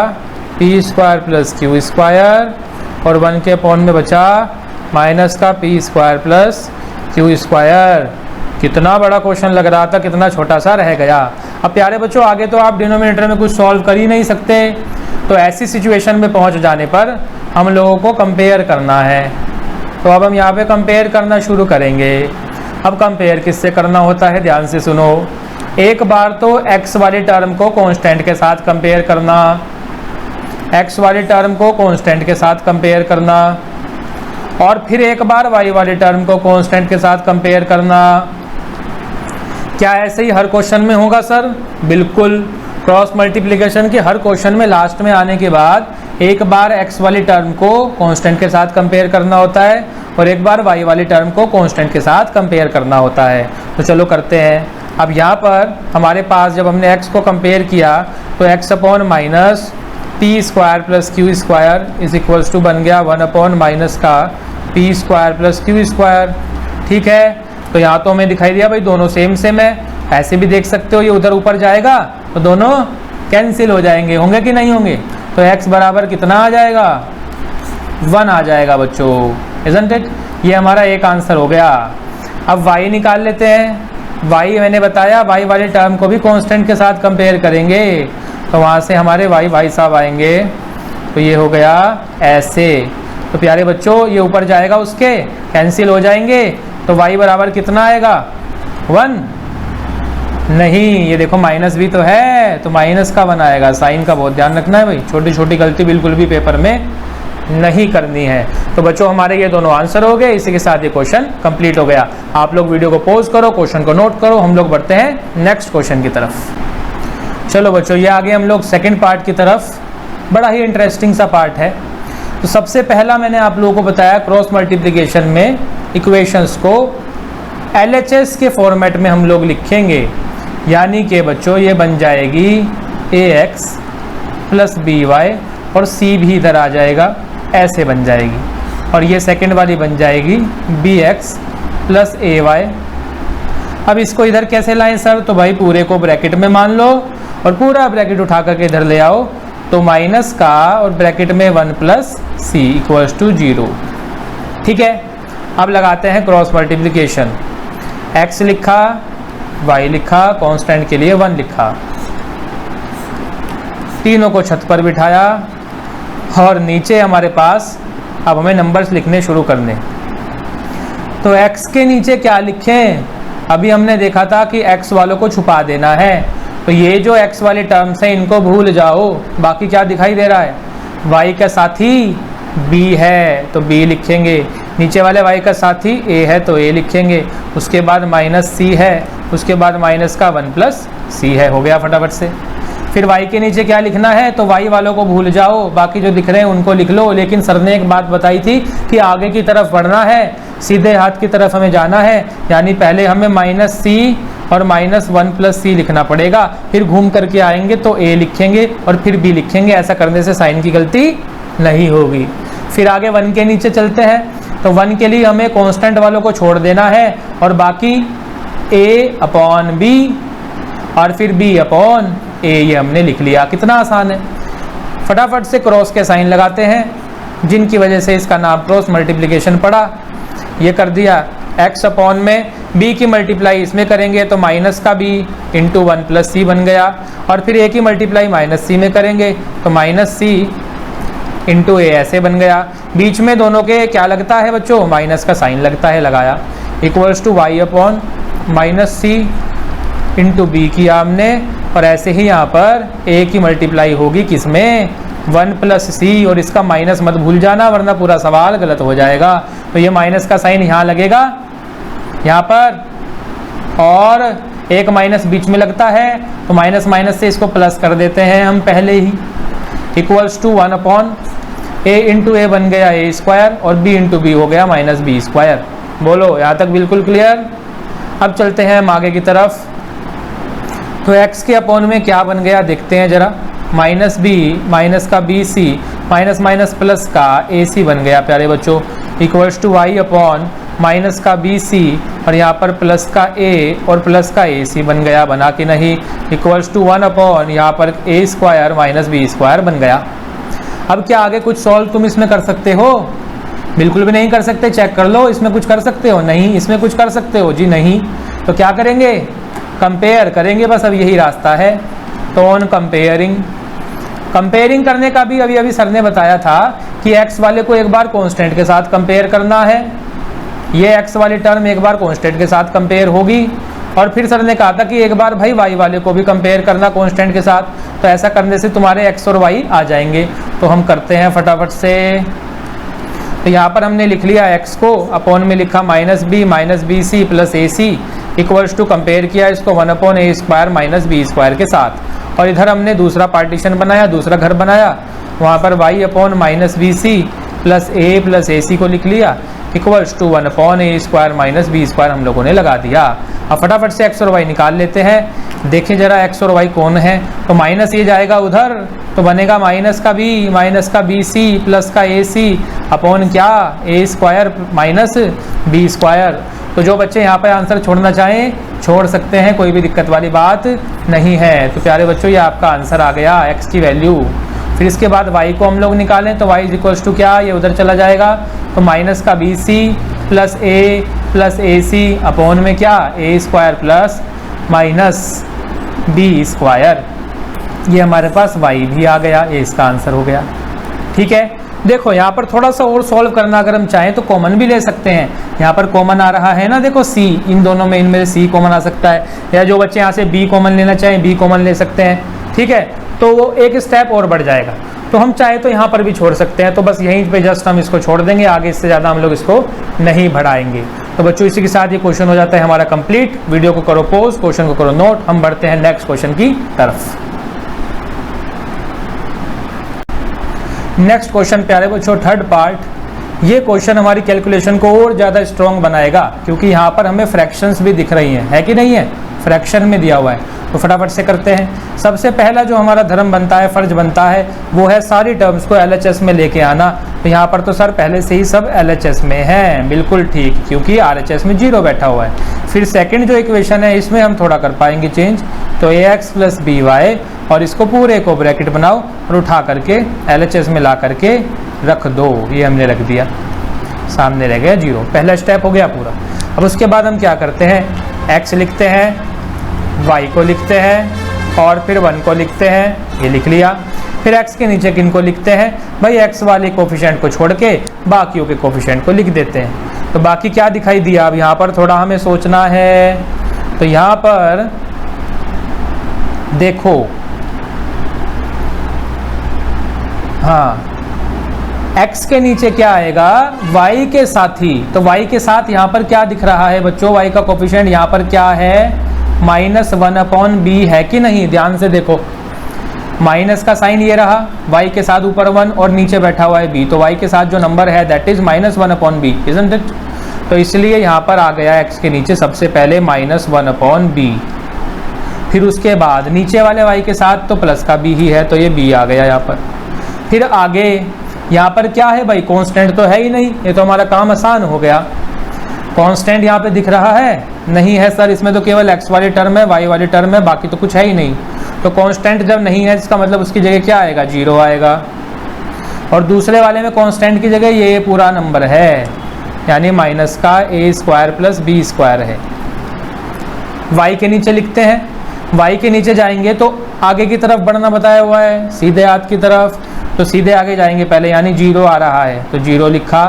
A: p square plus Q square और 1 के अपॉन में बचा माइनस का p square plus Q square. कितना बड़ा क्वेश्चन लग रहा था, कितना छोटा सा रह गया। अब प्यारे बच्चों आगे तो आप डिनोमिनेटर में कुछ सॉल्व कर ही नहीं सकते, तो ऐसी सिचुएशन में पहुंच जाने पर हम लोगों को कंपेयर करना है। तो अब हम यहाँ पे कंपेयर करना शुरू करेंगे। अब कंपेयर किससे करना होता है, ध्यान से सुनो। एक बार तो x वाले टर्म को कांस्टेंट के साथ कंपेयर करना, x वाले टर्म को कांस्टेंट के साथ कंपेयर करना, और फिर एक बार y वाले टर्म को कांस्टेंट के साथ कंपेयर करना। क्या ऐसे ही हर क्वेश्चन में होगा सर? बिल्कुल। क्रॉस मल्टीप्लिकेशन के हर क्वेश्चन में लास्ट में आने के बाद एक बार x वाली टर्म को कांस्टेंट के साथ कंपेयर करना होता है और एक बार y वाली टर्म को कांस्टेंट के साथ कंपेयर करना होता है। तो चलो करते हैं। अब यहाँ पर हमारे पास जब हमने x को कंपेयर किया तो x upon minus P square plus Q square is equals to बन गया 1 अपॉन माइनस का p square plus Q square. ठीक है, तो यहाँ तो हमें दिखाई दिया भाई दोनों सेम है। ऐसे भी देख सकते हो ये उधर ऊपर जाएगा तो दोनों कैंसिल हो जाएंगे, होंगे कि नहीं होंगे? तो x बराबर कितना आ जाएगा? 1 आ जाएगा बच्चों, इजंट इट। ये हमारा एक आंसर हो गया। अब y निकाल लेते हैं। y मैंने बताया y वाले टर्म को भी कांस्टेंट के साथ कंपेयर करेंगे, तो वहाँ से हमारे y भाई साहब आएंगे, तो ये हो गया ऐसे। तो प्यारे बच्चों ये ऊपर जाएगा उसके कैंसिल हो जाएंगे, तो y बराबर कितना आएगा? 1 नहीं, ये देखो माइनस भी तो है, तो माइनस का 1 आएगा। साइन का बहुत ध्यान रखना है भाई, छोटी छोटी गलती बिल्कुल भी पेपर में नहीं करनी है। तो बच्चों हमारे ये दोनों आंसर हो गए। इसी के साथ ये क्वेश्चन कंप्लीट हो गया। आप लोग वीडियो को पॉज करो, क्वेश्चन को नोट करो, हम लोग बढ़ते हैं नेक्स्ट क्वेश्चन की तरफ। चलो बच्चों ये आगे हम लोग सेकेंड पार्ट की तरफ, बड़ा ही इंटरेस्टिंग सा पार्ट है। तो सबसे पहला मैंने आप लोगों को बताया क्रॉस मल्टीप्लिकेशन में इक्वेशंस को LHS के फॉर्मेट में हम लोग लिखेंगे, यानी कि बच्चों ये बन जाएगी AX प्लस BY और C भी इधर आ जाएगा, ऐसे बन जाएगी। और ये सेकंड वाली बन जाएगी BX प्लस AY। अब इसको इधर कैसे लाएं सर? तो भाई पूरे को ब्रैकेट में मान लो और पूरा ब्रैकेट उठा करके इधर ले आओ, तो माइनस का और ब्रैकेट में 1 प्लस C इक्वल्स टू 0। ठीक है, अब लगाते हैं क्रॉस मल्टीप्लिकेशन। x लिखा, y लिखा, कांस्टेंट के लिए 1 लिखा, तीनों को छत पर बिठाया और नीचे हमारे पास अब हमें नंबर्स लिखने शुरू करने। तो x के नीचे क्या लिखें? अभी हमने देखा था कि x वालों को छुपा देना है, तो ये जो x वाले टर्म्स हैं इनको भूल जाओ। बाकी क्या दिखाई दे रहा है? y का साथी b है तो b लिखेंगे, नीचे वाले y का साथी a है तो a लिखेंगे, उसके बाद माइनस c है, उसके बाद माइनस का 1 प्लस c है। हो गया फटाफट से। फिर y के नीचे क्या लिखना है? तो y वालों को भूल जाओ, बाकी जो दिख रहे हैं उनको लिख लो। लेकिन सर ने एक बात बताई थी कि आगे की तरफ बढ़ना है, सीधे हाथ की तरफ हमें जाना है, यानी पहले हमें माइनस c और माइनस 1 प्लस c लिखना पड़ेगा, फिर घूम करके आएंगे तो a लिखेंगे और फिर b लिखेंगे। ऐसा करने से साइन की गलती नहीं होगी। फिर आगे 1 के नीचे चलते हैं, तो 1 के लिए हमें कांस्टेंट वालों को छोड़ देना है और बाकी a अपॉन b और फिर b अपॉन a, ये हमने लिख लिया। कितना आसान है। फटाफट से क्रॉस के साइन लगाते हैं, जिनकी वजह से इसका नाम क्रॉस मल्टीप्लिकेशन पड़ा। ये कर दिया x अपॉन में b की मल्टीप्लाई इसमें करेंगे तो माइनस का b इंटू 1 प्लस सी बन गया, और फिर a की मल्टीप्लाई माइनस सी में करेंगे तो माइनस सी इंटू ए ऐसे बन गया। बीच में दोनों के क्या लगता है बच्चों, माइनस का साइन लगता है, लगाया, equals to y upon minus c into b किया हमने, और ऐसे ही यहाँ पर a की मल्टीप्लाई होगी किसमें, 1 प्लस सी, और इसका माइनस मत भूल जाना वरना पूरा सवाल गलत हो जाएगा। तो ये माइनस का साइन यहाँ लगेगा यहाँ पर, और एक माइनस बीच में लगता है तो माइनस माइनस से इसको प्लस कर देते हैं हम पहले ही, equals to 1 upon a into A बन गया a स्क्वायर, और b इंटू बी हो गया माइनस बी स्क्वायर। बोलो यहाँ तक बिल्कुल क्लियर। अब चलते हैं हम आगे की तरफ। तो x के अपॉन में क्या बन गया देखते हैं जरा, माइनस बी माइनस का B c minus minus plus का ए सी बन गया प्यारे बच्चों, equals to y upon minus का बी सी, और यहाँ पर प्लस का a और प्लस का ए सी बन गया, बना कि नहीं, इक्वल्स टू 1 अपॉन यहाँ पर a square minus B square बन गया। अब क्या आगे कुछ सॉल्व तुम इसमें कर सकते हो, बिल्कुल भी नहीं कर सकते, चेक कर लो, इसमें कुछ कर सकते हो, नहीं, इसमें कुछ कर सकते हो जी नहीं। तो क्या करेंगे, कंपेयर करेंगे, बस अब यही रास्ता है। तो ऑन कंपेयरिंग करने का भी अभी सर ने बताया था कि x वाले को एक बार कांस्टेंट के साथ कंपेयर करना है, ये x वाली टर्म एक बार कांस्टेंट के साथ कंपेयर होगी, और फिर सर ने कहा था कि एक बार भाई y वाले को भी कंपेयर करना कांस्टेंट के साथ। तो ऐसा करने से तुम्हारे x और y आ जाएंगे। तो हम करते हैं फटाफट से। तो यहाँ पर हमने लिख लिया x को, अपॉन में लिखा minus B C plus A c, equals to compare किया इसको 1 अपॉन ए स्क्वायर माइनस बी स्क्वायर के साथ, और इधर हमने दूसरा पार्टीशन बनाया, दूसरा घर बनाया, वहाँ पर y upon minus B C plus ए सी को लिख लिया, equals to 1 upon A square minus B square हम लोगों ने लगा दिया। अब फटाफट से x और y निकाल लेते हैं। देखें जरा x और y कौन है, तो माइनस ये जाएगा उधर, तो बनेगा माइनस का बी सी प्लस का ए सी अपॉन क्या, A square minus B square. तो जो बच्चे यहाँ पर आंसर छोड़ना चाहें छोड़ सकते हैं, कोई भी दिक्कत वाली बात नहीं है। तो प्यारे बच्चों ये आपका आंसर आ गया x की वैल्यू। फिर इसके बाद y को हम लोग निकालें तो y इज इक्वल्स टू क्या, ये उधर चला जाएगा, तो माइनस का बी सी प्लस ए सी अपॉन में क्या, A square plus minus B square. ये हमारे पास y भी आ गया, ये इसका आंसर हो गया। ठीक है, देखो यहाँ पर थोड़ा सा और सॉल्व करना अगर हम चाहें तो कॉमन भी ले सकते हैं। यहाँ पर कॉमन आ रहा है ना, देखो c, इन दोनों में इनमें से c कॉमन आ सकता है, या जो बच्चे यहाँ से b कॉमन लेना चाहें b कॉमन ले सकते हैं। ठीक है, तो वो एक स्टेप और बढ़ जाएगा। तो हम चाहे तो यहाँ पर भी छोड़ सकते हैं, तो बस यहीं पे जस्ट हम इसको छोड़ देंगे, आगे इससे ज़्यादा हम लोग इसको नहीं बढ़ाएंगे। तो बच्चों इसी के साथ ये क्वेश्चन हो जाता है हमारा कंप्लीट। वीडियो को करो पॉज, क्वेश्चन को करो नोट, हम बढ़ते हैं नेक्स्ट क्वेश्चन की तरफ। नेक्स्ट क्वेश्चन प्यारे बच्चों, थर्ड पार्ट। ये क्वेश्चन हमारी कैलकुलेशन को और ज़्यादा स्ट्रॉन्ग बनाएगा, क्योंकि यहाँ पर हमें फ्रैक्शंस भी दिख रही हैं, है कि नहीं है, फ्रैक्शन में दिया हुआ है। तो फटाफट से करते हैं। सबसे पहला जो हमारा धर्म बनता है, फर्ज बनता है, वो है सारी टर्म्स को LHS में लेके आना। तो यहाँ पर तो सर पहले से ही सब LHS में है, बिल्कुल ठीक, क्योंकि RHS में 0 बैठा हुआ है। फिर सेकंड जो इक्वेशन है इसमें हम थोड़ा कर पाएंगे चेंज, तो AX प्लस BY, और इसको पूरे को ब्रैकेट बनाओ और उठा करके LHS में ला करके रख दो। ये हमने रख दिया, सामने रह गया 0, पहला स्टेप हो गया पूरा। अब उसके बाद हम क्या करते हैं, x लिखते हैं, y को लिखते हैं, और फिर 1 को लिखते हैं, ये लिख लिया। फिर x के नीचे किन को लिखते हैं, भाई x वाले कोफिशिएंट को छोड़ के बाकियों के कोफिशिएंट को लिख देते हैं। तो बाकी क्या दिखाई दिया, अब यहाँ पर थोड़ा हमें सोचना है। तो यहाँ पर देखो, हाँ, x के नीचे क्या आएगा, y के साथ ही। तो y के साथ यहाँ पर क्या दिख रहा है बच्चों, y का कोफिशिएंट यहाँ पर क्या है, -1 अपॉन b है कि नहीं, ध्यान से देखो, माइनस का साइन ये रहा, y के साथ ऊपर 1 और नीचे बैठा हुआ है b, तो y के साथ जो नंबर है that is -1 upon b, isn't it. तो इसलिए यहाँ पर आ गया x के नीचे सबसे पहले -1 अपॉन b, फिर उसके बाद नीचे वाले y के साथ तो प्लस का b ही है, तो ये b आ गया यहाँ पर। फिर आगे यहाँ पर क्या है भाई, कांस्टेंट तो है ही नहीं, ये तो हमारा काम आसान हो गया। कांस्टेंट यहाँ पे दिख रहा है, नहीं है सर, इसमें तो केवल x वाली टर्म है, y वाली टर्म है, बाकी तो कुछ है ही नहीं। तो कांस्टेंट जब नहीं है इसका मतलब उसकी जगह क्या आएगा, 0 आएगा। और दूसरे वाले में कांस्टेंट की जगह ये पूरा नंबर है, यानी माइनस का ए स्क्वायर प्लस बी स्क्वायर है। y के नीचे लिखते हैं, y के नीचे जाएंगे तो आगे की तरफ बढ़ना बताया हुआ है, सीधे हाथ की तरफ, तो सीधे आगे जाएंगे पहले, यानी 0 आ रहा है तो 0 लिखा,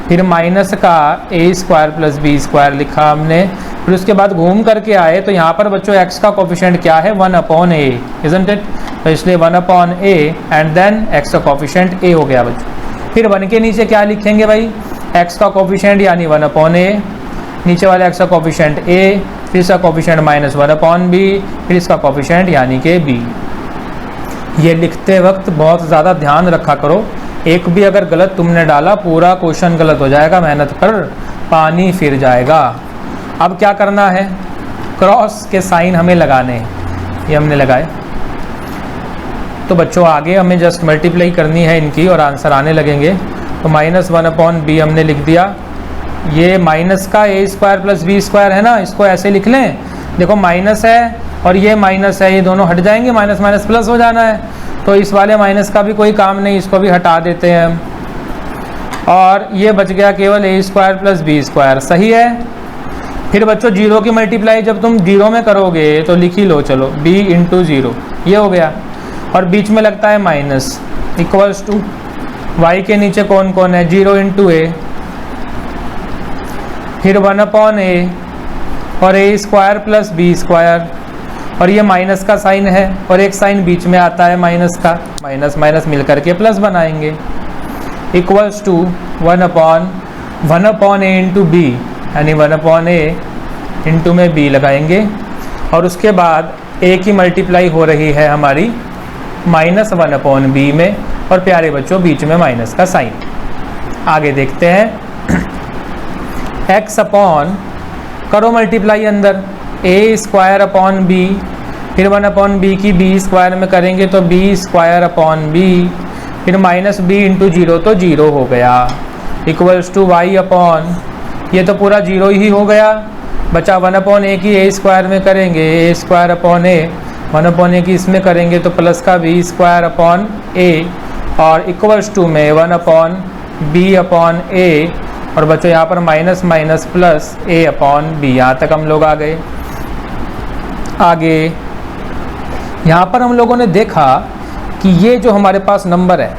A: फिर माइनस का ए स्क्वायर प्लस बी स्क्वायर लिखा हमने, फिर उसके बाद घूम करके आए तो यहाँ पर बच्चों x का कोफिशिएंट क्या है 1/a, इजंट इट, तो इसलिए 1/a एंड देन x का कोफिशिएंट a हो गया बच्चों। फिर 1 के नीचे क्या लिखेंगे भाई, x का कोफिशिएंट यानी 1/a, नीचे वाले x का कोफिशिएंट a, फिर इसका कोफिशिएंट -1/b, फिर इसका कोफिशिएंट यानी कि b। ये लिखते वक्त बहुत ज़्यादा ध्यान रखा करो, एक भी अगर गलत तुमने डाला पूरा क्वेश्चन गलत हो जाएगा, मेहनत पर पानी फिर जाएगा। अब क्या करना है, क्रॉस के साइन हमें लगाने हैं, ये हमने लगाए, तो बच्चों आगे हमें जस्ट मल्टीप्लाई करनी है इनकी और आंसर आने लगेंगे। तो -1/b हमने लिख दिया, ये माइनस का ए स्क्वायर प्लस बी स्क्वायर है ना, इसको ऐसे लिख लें, देखो माइनस है और ये माइनस है, ये दोनों हट जाएंगे, माइनस माइनस प्लस हो जाना है, तो इस वाले माइनस का भी कोई काम नहीं, इसको भी हटा देते हैं हम, और ये बच गया केवल ए स्क्वायर प्लस बी स्क्वायर, सही है। फिर बच्चों 0 की मल्टीप्लाई जब तुम 0 में करोगे तो लिख ही लो, चलो b × 0 ये हो गया, और बीच में लगता है माइनस, इक्वल्स टू y के नीचे कौन कौन है 0 × a, फिर 1/a और ए स्क्वायर प्लस बी स्क्वायर, और ये माइनस का साइन है और एक साइन बीच में आता है माइनस का, माइनस माइनस मिल करके प्लस बनाएंगे, इक्वल्स टू 1/a × b, यानी 1/a इंटू में b लगाएंगे, और उसके बाद a की मल्टीप्लाई हो रही है हमारी -1/b में, और प्यारे बच्चों बीच में माइनस का साइन। आगे देखते हैं, x अपॉन करो मल्टीप्लाई अंदर, a स्क्वायर अपॉन b, फिर 1/b की b स्क्वायर में करेंगे तो b स्क्वायर अपॉन b, फिर -b × 0 तो 0 हो गया, इक्वल्स टू y अपॉन, ये तो पूरा 0 ही हो गया, बचा 1/a की a स्क्वायर में करेंगे a square upon a, 1/a की इसमें करेंगे तो प्लस का b स्क्वायर अपॉन a, और इक्वल्स टू में 1/b अपॉन a, और बच्चों यहाँ पर minus minus plus a upon b, यहाँ तक हम लोग आ गए। आगे यहाँ पर हम लोगों ने देखा कि ये जो हमारे पास नंबर है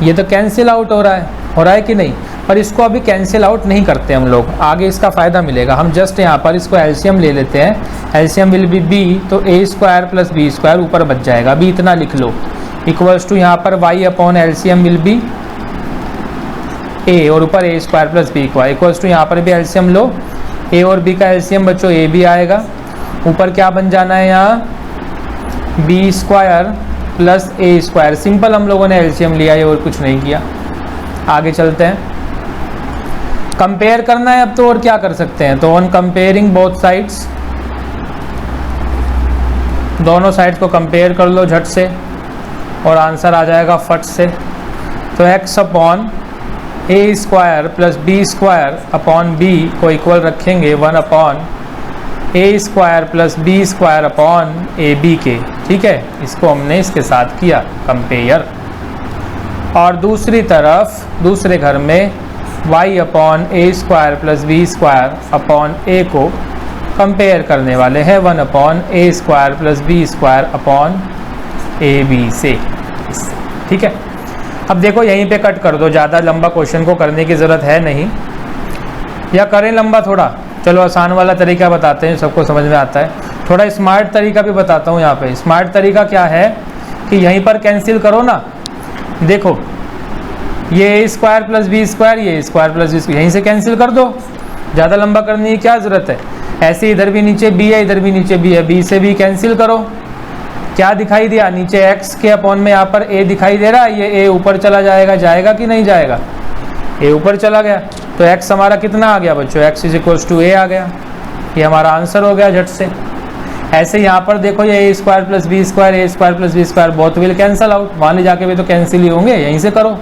A: ये तो कैंसिल आउट हो रहा है कि नहीं, पर इसको अभी कैंसिल आउट नहीं करते हम लोग, आगे इसका फ़ायदा मिलेगा। हम जस्ट यहाँ पर इसको एलसीएम ले लेते हैं, एलसीएम विल बी b, तो a square plus B square ऊपर बच जाएगा, b इतना लिख लो, इक्वल्स टू यहाँ पर y अपॉन एलसीएम विल बी a, और ऊपर a square plus B square, equals to यहाँ पर भी एलसीएम लो, a और b का एलसीएम बच्चों a भी आएगा, ऊपर क्या बन जाना है यहाँ b square plus a square, simple हम लोगों ने एलसीएम लिया है और कुछ नहीं किया। आगे चलते हैं, कंपेयर करना है अब तो, और क्या कर सकते हैं, तो ऑन कंपेयरिंग बोथ साइड्स, दोनों साइड्स को कंपेयर कर लो झट से और आंसर आ जाएगा फट से। तो x अपॉन ए square plus B square upon b को इक्वल रखेंगे 1/a square plus B square upon ए बी के, ठीक है, इसको हमने इसके साथ किया कंपेयर। और दूसरी तरफ दूसरे घर में y अपॉन ए square plus B square upon a को कंपेयर करने वाले हैं 1/a square plus B square upon ए बी से, ठीक है। अब देखो यहीं पे कट कर दो, ज़्यादा लंबा क्वेश्चन को करने की ज़रूरत है नहीं, या करें लंबा थोड़ा, चलो आसान वाला तरीका बताते हैं, सबको समझ में आता है। थोड़ा स्मार्ट तरीका भी बताता हूँ यहाँ पे। स्मार्ट तरीका क्या है कि यहीं पर कैंसिल करो ना, देखो ये ए स्क्वायर प्लस बी स्क्वायर, ये स्क्वायर प्लस बी स्क्वायर, यहीं से कैंसिल कर दो, ज़्यादा लंबा करने की क्या ज़रूरत है। ऐसे इधर भी नीचे b है, इधर भी नीचे b है, b से भी कैंसिल करो, क्या दिखाई दिया, नीचे x के अपॉन में यहाँ पर a दिखाई दे रहा है, ये a ऊपर चला जाएगा, जाएगा कि नहीं जाएगा, a ऊपर चला गया, तो x हमारा कितना आ गया बच्चों, x = a आ गया, ये हमारा आंसर हो गया झट से। ऐसे यहाँ पर देखो ये a square plus B square, a square plus B square both will cancel out, वहाँ ले जाके भी तो कैंसिल ही होंगे, यहीं से करो,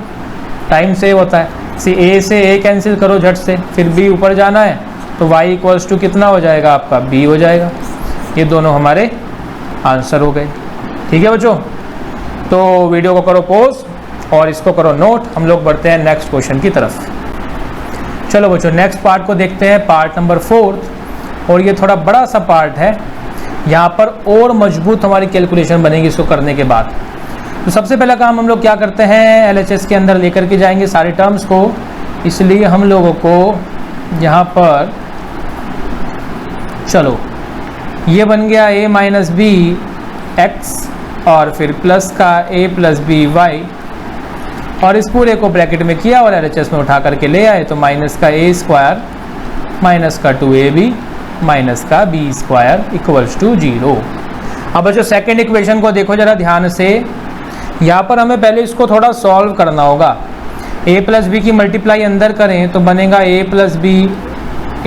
A: टाइम सेव होता है। सी a से a कैंसिल करो झट से, फिर b ऊपर जाना है तो y = कितना हो जाएगा आपका, b हो जाएगा। ये दोनों हमारे आंसर हो गए, ठीक है बच्चों। तो वीडियो को करो पॉज और इसको करो नोट, हम लोग बढ़ते हैं नेक्स्ट क्वेश्चन की तरफ। चलो बच्चों नेक्स्ट पार्ट को देखते हैं, पार्ट नंबर 4, और ये थोड़ा बड़ा सा पार्ट है। यहाँ पर और मजबूत हमारी कैलकुलेशन बनेगी इसको करने के बाद। तो सबसे पहला काम हम लोग क्या करते हैं, LHS के अंदर लेकर के जाएंगे सारे टर्म्स को, इसलिए हम लोगों को यहाँ पर चलो ये बन गया a माइनस बी एक्स और फिर प्लस का a प्लस बी वाई, और इस पूरे को ब्रैकेट में किया और LHS में उठा करके ले आए तो माइनस का a स्क्वायर माइनस का 2ab माइनस का b स्क्वायर इक्वल्स टू 0। अब बच्चों सेकेंड इक्वेशन को देखो जरा ध्यान से। यहाँ पर हमें पहले इसको थोड़ा सॉल्व करना होगा। a प्लस बी की मल्टीप्लाई अंदर करें तो बनेगा a plus B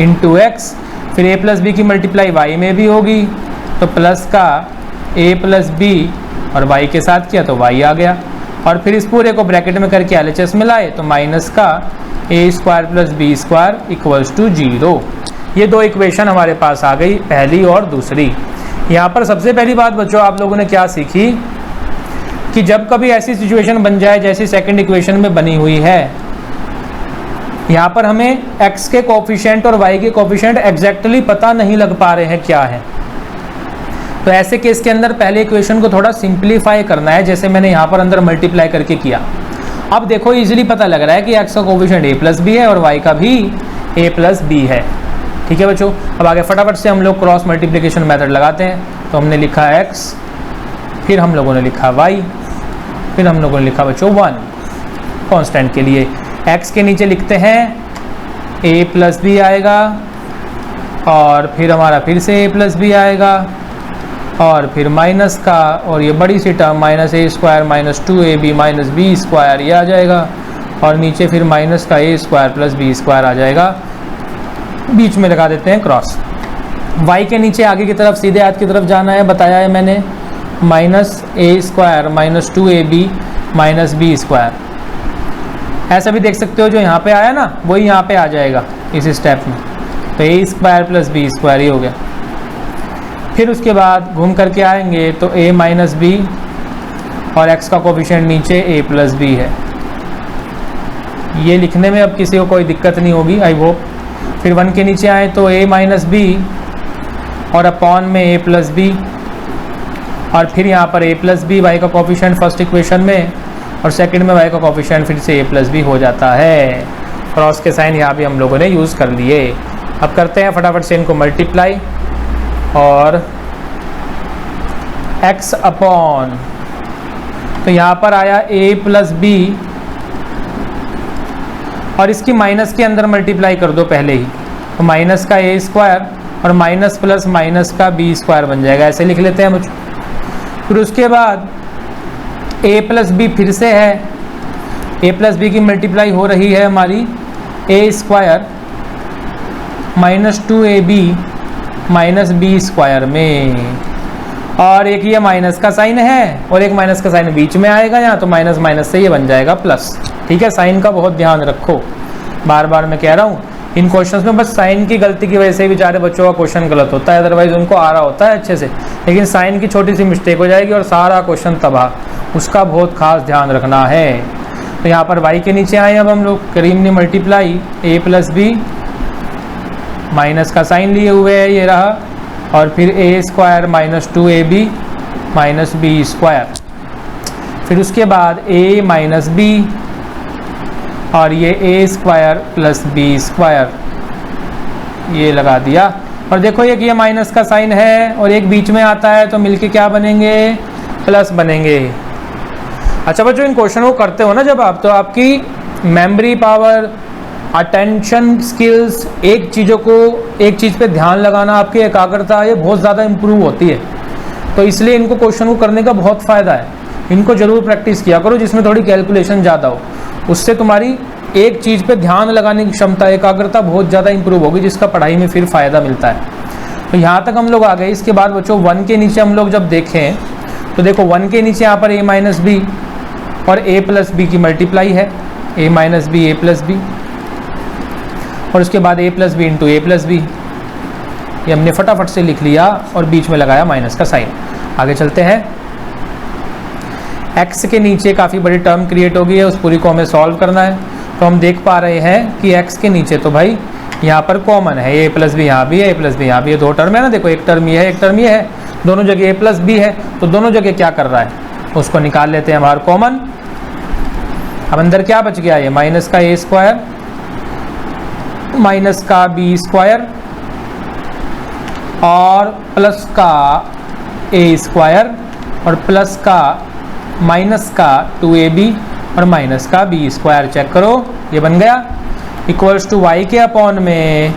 A: into x, फिर a प्लस बी की मल्टीप्लाई y में भी होगी तो प्लस का a प्लस बी और y के साथ किया तो y आ गया, और फिर इस पूरे को ब्रैकेट में करके LHS में लाए तो माइनस का a square plus B square equals to 0। ये दो इक्वेशन हमारे पास आ गई, पहली और दूसरी। यहाँ पर सबसे पहली बात बच्चों आप लोगों ने क्या सीखी कि जब कभी ऐसी सिचुएशन बन जाए जैसी सेकंड इक्वेशन में बनी हुई है, यहाँ पर हमें x के कोफिशिएंट और y के कोफिशिएंट एग्जैक्टली पता नहीं लग पा रहे हैं क्या है, तो ऐसे केस के अंदर पहले इक्वेशन को थोड़ा सिंप्लीफाई करना है, जैसे मैंने यहाँ पर अंदर मल्टीप्लाई करके किया। अब देखो इजीली पता लग रहा है कि x का कोफिशिएंट a प्लस बी है और y का भी a प्लस बी है। ठीक है बच्चों, अब आगे फटाफट से हम लोग क्रॉस मल्टीप्लिकेशन मेथड लगाते हैं। तो हमने लिखा x, फिर हम लोगों ने लिखा y, फिर हम लोगों ने लिखा बच्चों 1 कांस्टेंट के लिए। x के नीचे लिखते हैं a प्लस बी आएगा, और फिर हमारा फिर से a प्लस बी आएगा, और फिर माइनस का, और ये बड़ी सी term minus a square minus 2ab minus B square ये आ जाएगा, और नीचे फिर माइनस का a square plus B square आ जाएगा। बीच में लगा देते हैं क्रॉस। y के नीचे आगे की तरफ सीधे हाथ की तरफ जाना है, बताया है मैंने, minus a square minus 2ab minus B square. ऐसा भी देख सकते हो, जो यहाँ पे आया ना वही यहाँ पे आ जाएगा इस स्टेप में, तो a square plus B square ही हो गया। फिर उसके बाद घूम करके आएंगे तो a माइनस बी और x का कोफिशिएंट नीचे a प्लस बी है। ये लिखने में अब किसी को कोई दिक्कत नहीं होगी आई होप। फिर 1 के नीचे आए तो a माइनस बी और अपॉन में a प्लस बी, और फिर यहाँ पर a प्लस बी y का कोफिशिएंट फर्स्ट इक्वेशन में, और सेकंड में y का कोफिशिएंट फिर से a प्लस बी हो जाता है। क्रॉस के साइन यहाँ भी हम लोगों ने यूज़ कर लिए। अब करते हैं फटाफट से इनको मल्टीप्लाई, और x अपॉन, तो यहाँ पर आया a प्लस बी और इसकी माइनस के अंदर मल्टीप्लाई कर दो पहले ही, तो माइनस का a स्क्वायर और माइनस प्लस माइनस का b स्क्वायर बन जाएगा, ऐसे लिख लेते हैं मुझे। फिर उसके बाद a प्लस बी फिर से है, a प्लस बी की मल्टीप्लाई हो रही है हमारी a square minus 2ab minus B square में, और एक ये माइनस का साइन है और एक माइनस का साइन बीच में आएगा यहाँ, तो माइनस माइनस से ये बन जाएगा प्लस। ठीक है, साइन का बहुत ध्यान रखो, बार बार मैं कह रहा हूँ इन क्वेश्चंस में बस साइन की गलती की वजह से बेचारे बच्चों का क्वेश्चन गलत होता है, अदरवाइज उनको आ रहा होता है अच्छे से, लेकिन साइन की छोटी सी मिस्टेक हो जाएगी और सारा क्वेश्चन तबाह, उसका बहुत खास ध्यान रखना है। तो यहाँ पर y के नीचे आए अब हम लोग, करीम ने multiply a plus B, minus का साइन लिए हुए है ये रहा, और फिर a square minus 2ab minus B square, फिर उसके बाद a माइनस b और ये a square plus B square ये लगा दिया, और देखो एक ये माइनस का साइन है और एक बीच में आता है, तो मिलके क्या बनेंगे, प्लस बनेंगे। अच्छा बच्चों, इन क्वेश्चन को करते हो ना जब आप, तो आपकी मेमोरी पावर, अटेंशन स्किल्स, एक चीज़ पे ध्यान लगाना, आपकी एकाग्रता ये बहुत ज़्यादा इम्प्रूव होती है। तो इसलिए इनको क्वेश्चन को करने का बहुत फ़ायदा है, इनको ज़रूर प्रैक्टिस किया करो जिसमें थोड़ी कैलकुलेशन ज़्यादा हो, उससे तुम्हारी एक चीज़ पे ध्यान लगाने की क्षमता, एकाग्रता बहुत ज़्यादा इंप्रूव होगी, जिसका पढ़ाई में फिर फ़ायदा मिलता है। तो यहाँ तक हम लोग आ गए। इसके बाद बच्चों 1 के नीचे हम लोग जब देखें तो देखो 1 के नीचे यहाँ पर a माइनस बी और a प्लस बी की मल्टीप्लाई है, a minus B a plus B, और उसके बाद a plus B into a plus B, ये हमने फटाफट से लिख लिया और बीच में लगाया माइनस का साइन। आगे चलते हैं, x के नीचे काफ़ी बड़ी टर्म क्रिएट हो गई है, उस पूरी को हमें सॉल्व करना है। तो हम देख पा रहे हैं कि x के नीचे तो भाई यहाँ पर कॉमन है, a प्लस बी यहाँ भी है, a प्लस बी यहाँ भी है, दो टर्म है ना, देखो एक टर्म ये है एक टर्म ये है, दोनों जगह a प्लस बी है, तो दोनों जगह क्या कर रहा है उसको निकाल लेते हैं बाहर कॉमन। अब अंदर क्या बच गया, ये माइनस का a स्क्वायर माइनस का b स्क्वायर और प्लस का a स्क्वायर और प्लस का माइनस का 2ab और माइनस का b स्क्वायर। चेक करो ये बन गया, इक्वल्स टू y के अपॉन में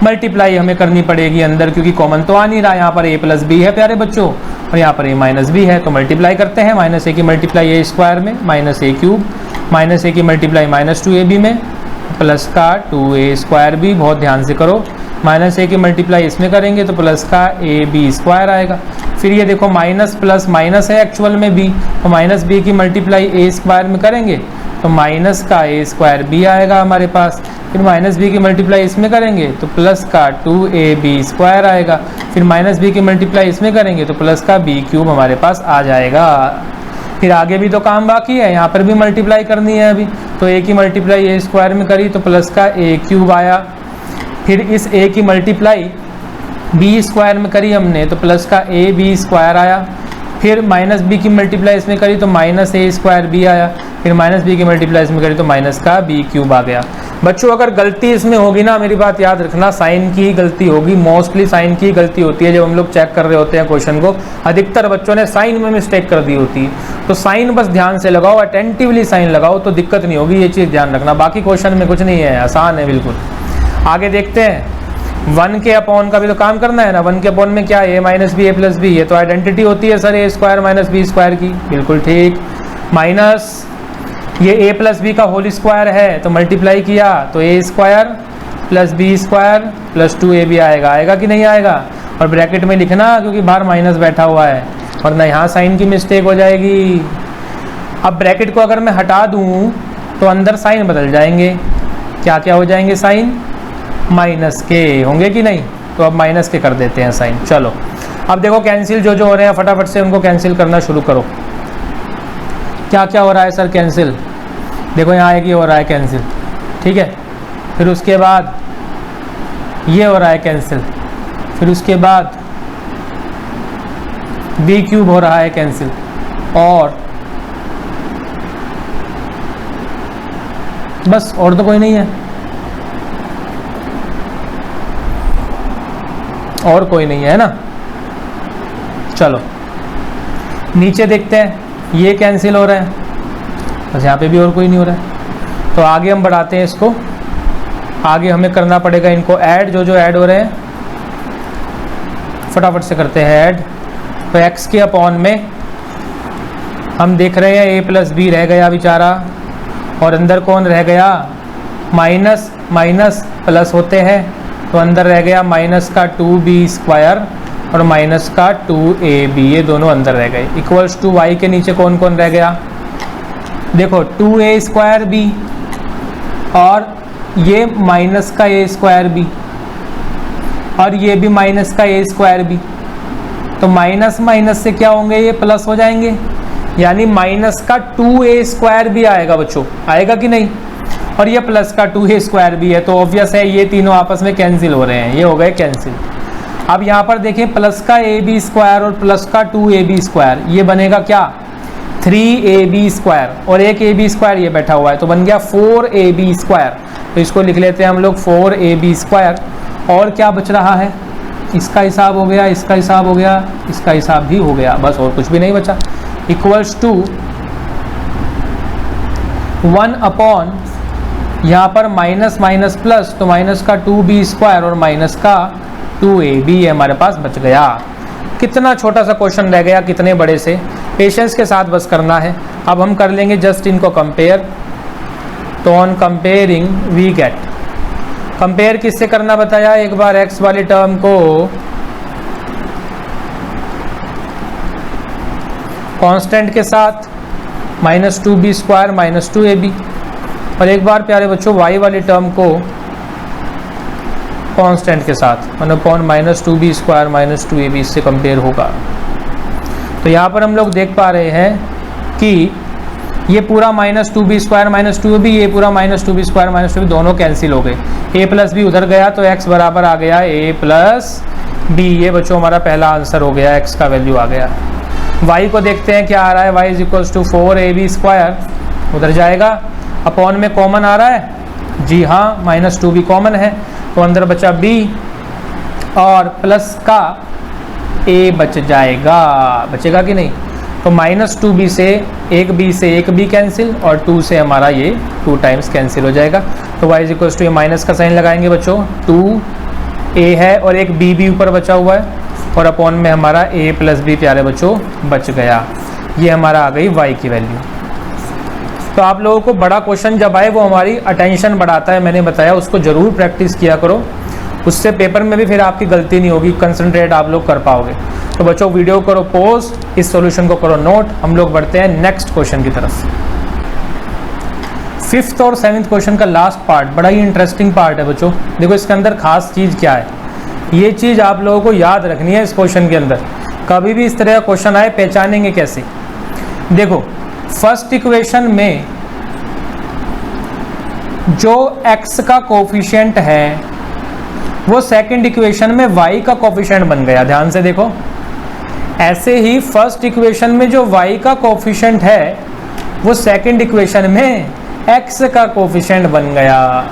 A: मल्टीप्लाई हमें करनी पड़ेगी अंदर, क्योंकि कॉमन तो आ नहीं रहा, यहाँ पर a प्लस बी है प्यारे बच्चों और यहाँ पर a माइनस बी है, तो मल्टीप्लाई करते हैं। माइनस a की मल्टीप्लाई a स्क्वायर में minus a cube, minus a की मल्टीप्लाई माइनस 2ab में प्लस का 2a स्क्वायर भी, बहुत ध्यान से करो, माइनस a की मल्टीप्लाई इसमें करेंगे तो प्लस का ab स्क्वायर आएगा। फिर ये देखो माइनस प्लस माइनस है एक्चुअल में b, तो माइनस b की मल्टीप्लाई a स्क्वायर में करेंगे तो माइनस का a स्क्वायर b आएगा हमारे पास। फिर माइनस b की मल्टीप्लाई इसमें करेंगे तो प्लस का 2ab स्क्वायर आएगा। फिर माइनस b की मल्टीप्लाई इसमें करेंगे तो प्लस का b क्यूब हमारे पास आ जाएगा। फिर आगे भी तो काम बाकी है, यहाँ पर भी मल्टीप्लाई करनी है अभी, तो a की मल्टीप्लाई a स्क्वायर में करी तो प्लस का a क्यूब आया। फिर इस a की मल्टीप्लाई b स्क्वायर में करी हमने तो प्लस का a b स्क्वायर आया। फिर माइनस b की मल्टीप्लाई इसमें करी तो माइनस a स्क्वायर b आया। फिर माइनस b की मल्टीप्लाई इसमें करी तो माइनस का b क्यूब आ गया। बच्चों अगर गलती इसमें होगी ना, मेरी बात याद रखना, साइन की ही गलती होगी, मोस्टली साइन की गलती होती है जब हम लोग चेक कर रहे होते हैं क्वेश्चन को, अधिकतर बच्चों ने साइन में मिस्टेक कर दी होती है। तो साइन बस ध्यान से लगाओ, अटेंटिवली साइन लगाओ तो दिक्कत नहीं होगी, ये चीज़ ध्यान रखना। बाकी क्वेश्चन में कुछ नहीं है, आसान है बिल्कुल। आगे देखते हैं, 1 के अपॉन का भी तो काम करना है ना। 1 के अपॉन में क्या है, a minus B A plus B, ये तो आइडेंटिटी होती है sir a square minus B square की, बिल्कुल ठीक। माइनस ये a प्लस बी का होल स्क्वायर है तो मल्टीप्लाई किया तो a square plus B square plus 2ab आएगा, आएगा कि नहीं आएगा। और ब्रैकेट में लिखना क्योंकि बाहर माइनस बैठा हुआ है, वरना यहाँ साइन की मिस्टेक हो जाएगी। अब ब्रैकेट को अगर मैं हटा दूँ तो अंदर साइन बदल जाएंगे, क्या क्या हो जाएंगे, साइन माइनस के होंगे कि नहीं, तो अब माइनस के कर देते हैं साइन। चलो अब देखो कैंसिल जो हो रहे हैं फटाफट से उनको कैंसिल करना शुरू करो। क्या क्या हो रहा है सर कैंसिल, देखो यहाँ एक ये हो रहा है कैंसिल, ठीक है। फिर उसके बाद ये हो रहा है कैंसिल, फिर उसके बाद b क्यूब हो रहा है कैंसिल, और बस और तो कोई नहीं है, और कोई नहीं है ना। चलो नीचे देखते हैं, ये कैंसिल हो रहा है, बस यहाँ पे भी और कोई नहीं हो रहा है। तो आगे हम बढ़ाते हैं इसको, आगे हमें करना पड़ेगा इनको ऐड, जो ऐड हो रहे हैं फटाफट से करते हैं ऐड। तो x के अपॉन में हम देख रहे हैं a प्लस बी रह गया बेचारा, और अंदर कौन रह गया, माइनस माइनस प्लस होते हैं, तो अंदर रह गया माइनस का 2b स्क्वायर और माइनस का 2ab, ये दोनों अंदर रह गए। इक्वल्स टू y के नीचे कौन कौन रह गया, देखो 2a स्क्वायर b और ये माइनस का a स्क्वायर b और ये भी माइनस का a स्क्वायर b, तो माइनस माइनस से क्या होंगे, ये प्लस हो जाएंगे, यानी माइनस का 2a स्क्वायर भी आएगा बच्चों, आएगा कि नहीं। और ये प्लस का 2a स्क्वायर भी है, तो ऑब्वियस है ये तीनों आपस में कैंसिल हो रहे हैं, ये हो गए कैंसिल। अब यहाँ पर देखें प्लस का ab स्क्वायर और प्लस का 2ab स्क्वायर, ये बनेगा क्या 3ab स्क्वायर, और एक ab स्क्वायर ये बैठा हुआ है तो बन गया 4ab स्क्वायर। तो इसको लिख लेते हैं हम लोग 4ab स्क्वायर। और क्या बच रहा है, इसका हिसाब हो गया, इसका हिसाब हो गया, इसका हिसाब भी हो गया, बस और कुछ भी नहीं बचा। इक्वल्स टू 1 अपॉन यहाँ पर माइनस माइनस प्लस, तो माइनस का 2b स्क्वायर और माइनस का 2ab ये हमारे पास बच गया। कितना छोटा सा क्वेश्चन रह गया कितने बड़े से, पेशेंस के साथ बस करना है। अब हम कर लेंगे जस्ट इनको कंपेयर, तो on comparing we get, compare किससे करना बताया एक बार, x वाले टर्म को कांस्टेंट के साथ minus 2b square minus 2ab, और एक बार प्यारे बच्चों y वाले टर्म को कांस्टेंट के साथ 1 upon minus 2b square minus 2ab, इससे कंपेयर होगा। तो यहाँ पर हम लोग देख पा रहे हैं कि ये पूरा -2b स्क्वायर -2b, ये पूरा -2b स्क्वायर -2b, दोनों कैंसिल हो गए। a प्लस बी उधर गया तो x बराबर आ गया a प्लस बी। ये बच्चों हमारा पहला आंसर हो गया, x का वैल्यू आ गया। y को देखते हैं क्या आ रहा है, y इज 4ab स्क्वायर, उधर जाएगा, अपॉन में कॉमन आ रहा है जी हाँ, -2b कॉमन है तो अंदर बचा b और प्लस का a बच जाएगा, बचेगा कि नहीं। तो -2b से एक b से एक b कैंसिल और 2 से हमारा ये 2 टाइम्स कैंसिल हो जाएगा। तो y इज ये माइनस का साइन लगाएंगे बच्चों, 2a है और एक b भी ऊपर बचा हुआ है और अपॉन में हमारा a प्लस b प्यारे बच्चों बच गया। ये हमारा आ गई y की वैल्यू। तो आप लोगों को बड़ा क्वेश्चन जब आए वो हमारी अटेंशन बढ़ाता है, मैंने बताया उसको ज़रूर प्रैक्टिस किया करो, उससे पेपर में भी फिर आपकी गलती नहीं होगी, कंसंट्रेट आप लोग कर पाओगे। तो बच्चों वीडियो करो पॉज, इस सॉल्यूशन को करो नोट। हम लोग बढ़ते हैं नेक्स्ट क्वेश्चन की तरफ। 5th और 7th क्वेश्चन का लास्ट पार्ट बड़ा ही इंटरेस्टिंग पार्ट है बच्चों। देखो इसके अंदर खास चीज़ क्या है, ये चीज़ आप लोगों को याद रखनी है। इस क्वेश्चन के अंदर कभी भी इस तरह का क्वेश्चन आए पहचानेंगे कैसे। देखो फर्स्ट इक्वेशन में जो x का कोफिशिएंट है वो सेकंड इक्वेशन में y का कोफिशिएंट बन गया, ध्यान से देखो। ऐसे ही फर्स्ट इक्वेशन में जो y का कोफिशिएंट है वो सेकंड इक्वेशन में x का कोफिशिएंट बन गया।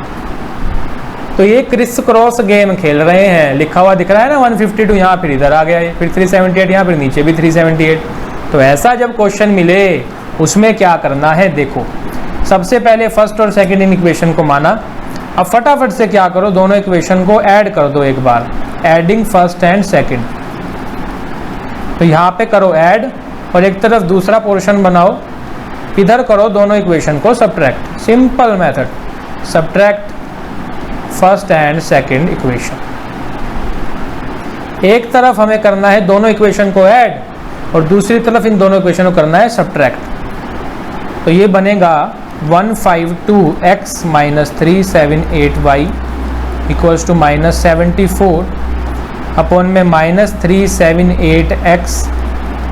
A: तो ये क्रिस क्रॉस गेम खेल रहे हैं, लिखा हुआ दिख रहा है ना 152, यहाँ फिर इधर आ गया, फिर 378 यहाँ, फिर नीचे भी 378। तो ऐसा जब क्वेश्चन मिले उसमें क्या करना है, देखो सबसे पहले फर्स्ट और सेकंड इक्वेशन को माना। अब फटाफट से क्या करो, दोनों इक्वेशन को ऐड कर दो एक बार, एडिंग फर्स्ट एंड सेकंड। तो यहाँ पे करो ऐड और एक तरफ दूसरा पोर्शन बनाओ, इधर करो दोनों इक्वेशन को subtract. Simple method, subtract first and second equation. एक तरफ हमें करना है दोनों इक्वेशन को ऐड और दूसरी तरफ इन दोनों इक्वेशन को करना है सब्ट्रैक्ट। तो ये बनेगा 152x - 378y equals to -74 upon में -378x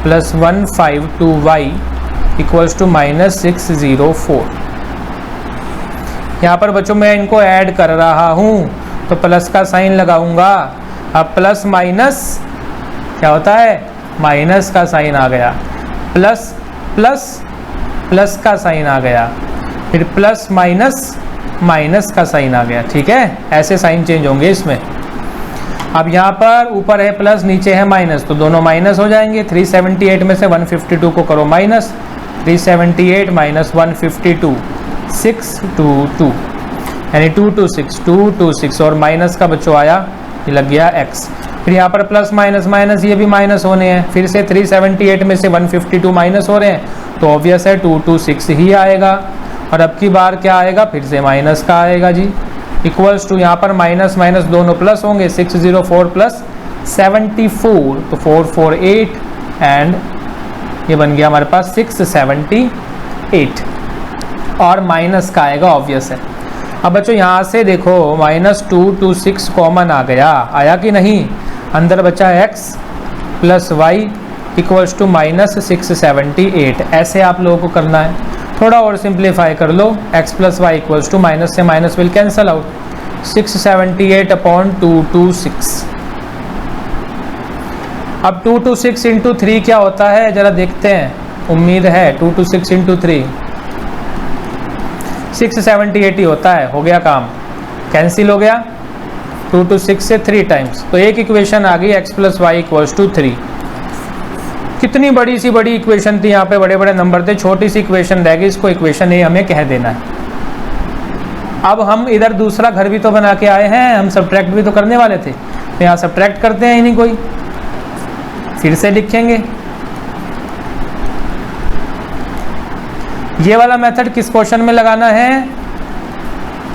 A: plus 152y equals to -604। यहाँ पर बच्चों मैं इनको ऐड कर रहा हूँ तो प्लस का साइन लगाऊंगा। अब प्लस माइनस क्या होता है, माइनस का साइन आ गया, प्लस प्लस प्लस का साइन आ गया, फिर प्लस माइनस माइनस का साइन आ गया। ठीक है, ऐसे साइन चेंज होंगे इसमें। अब यहाँ पर ऊपर है प्लस, नीचे है माइनस, तो दोनों माइनस हो जाएंगे। 378 में से 152 को करो माइनस, 378 माइनस 152 622 यानी 226 226 और माइनस का बच्चों आया, ये लग गया x। फिर यहाँ पर प्लस माइनस माइनस, ये भी माइनस होने हैं। फिर से 378 में से 152 माइनस हो रहे हैं तो ऑब्वियस है 226 ही आएगा। और अब की बार क्या आएगा, फिर से माइनस का आएगा जी, इक्वल्स टू यहाँ पर माइनस माइनस दोनों प्लस होंगे, 604 प्लस 74 तो 448 एंड ये बन गया हमारे पास 678 और माइनस का आएगा, ऑब्वियस है। अब बच्चों यहाँ से देखो -226 कॉमन आ गया, आया कि नहीं, अंदर बचा x plus Y equals to -678। ऐसे आप लोगों को करना है। थोड़ा और सिंप्लीफाई कर लो, x plus Y equals to minus से minus will cancel out, 678 upon 226। अब 226 इंटू 3 क्या होता है जरा देखते हैं, उम्मीद है 226 इंटू 3 678 ही होता है। हो गया काम, कैंसिल हो गया 226 से 3 टाइम्स, तो एक इक्वेशन आ गई x plus Y equals to 3। कितनी बड़ी सी बड़ी इक्वेशन थी, यहाँ पे बड़े बड़े नंबर थे, छोटी सी इक्वेशन रह गई, इसको इक्वेशन ए हमें कह देना है। अब हम इधर दूसरा घर भी तो बना के आए हैं, हम सब्ट्रैक्ट भी तो करने वाले थे, तो यहाँ सब्ट्रैक्ट करते हैं ही नहीं कोई, फिर से लिखेंगे। ये वाला मेथड किस क्वेश्चन में लगाना है,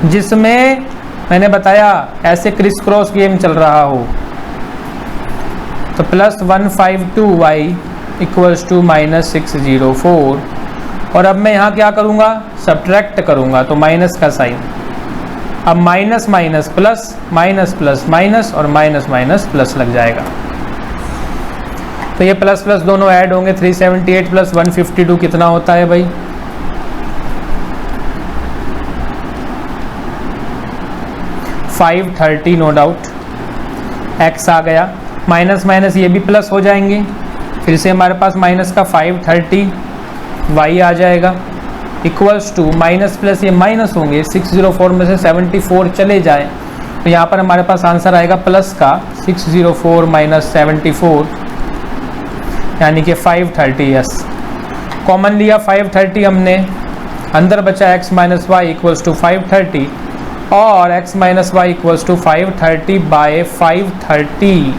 A: जिसमें मैंने बताया ऐसे क्रिस क्रॉस गेम चल रहा हो। तो प्लस 152y इक्वल्स टू -604 और अब मैं यहाँ क्या करूँगा, सब्ट्रैक्ट करूँगा, तो माइनस का साइन। अब minus minus plus, minus plus minus और माइनस माइनस प्लस लग जाएगा। तो ये प्लस प्लस दोनों ऐड होंगे, 378 प्लस 152 कितना होता है भाई, 530 नो डाउट, x आ गया, माइनस माइनस ये भी प्लस हो जाएंगे, फिर से हमारे पास माइनस का 530 y आ जाएगा, इक्वल्स टू माइनस प्लस ये माइनस होंगे, 604 में से 74 चले जाए तो यहाँ पर हमारे पास आंसर आएगा प्लस का 604 माइनस 74 यानी कि 530। यस, कॉमन लिया 530 हमने, अंदर बचा x minus Y equals to 530 और x minus Y equals to 530 by 530।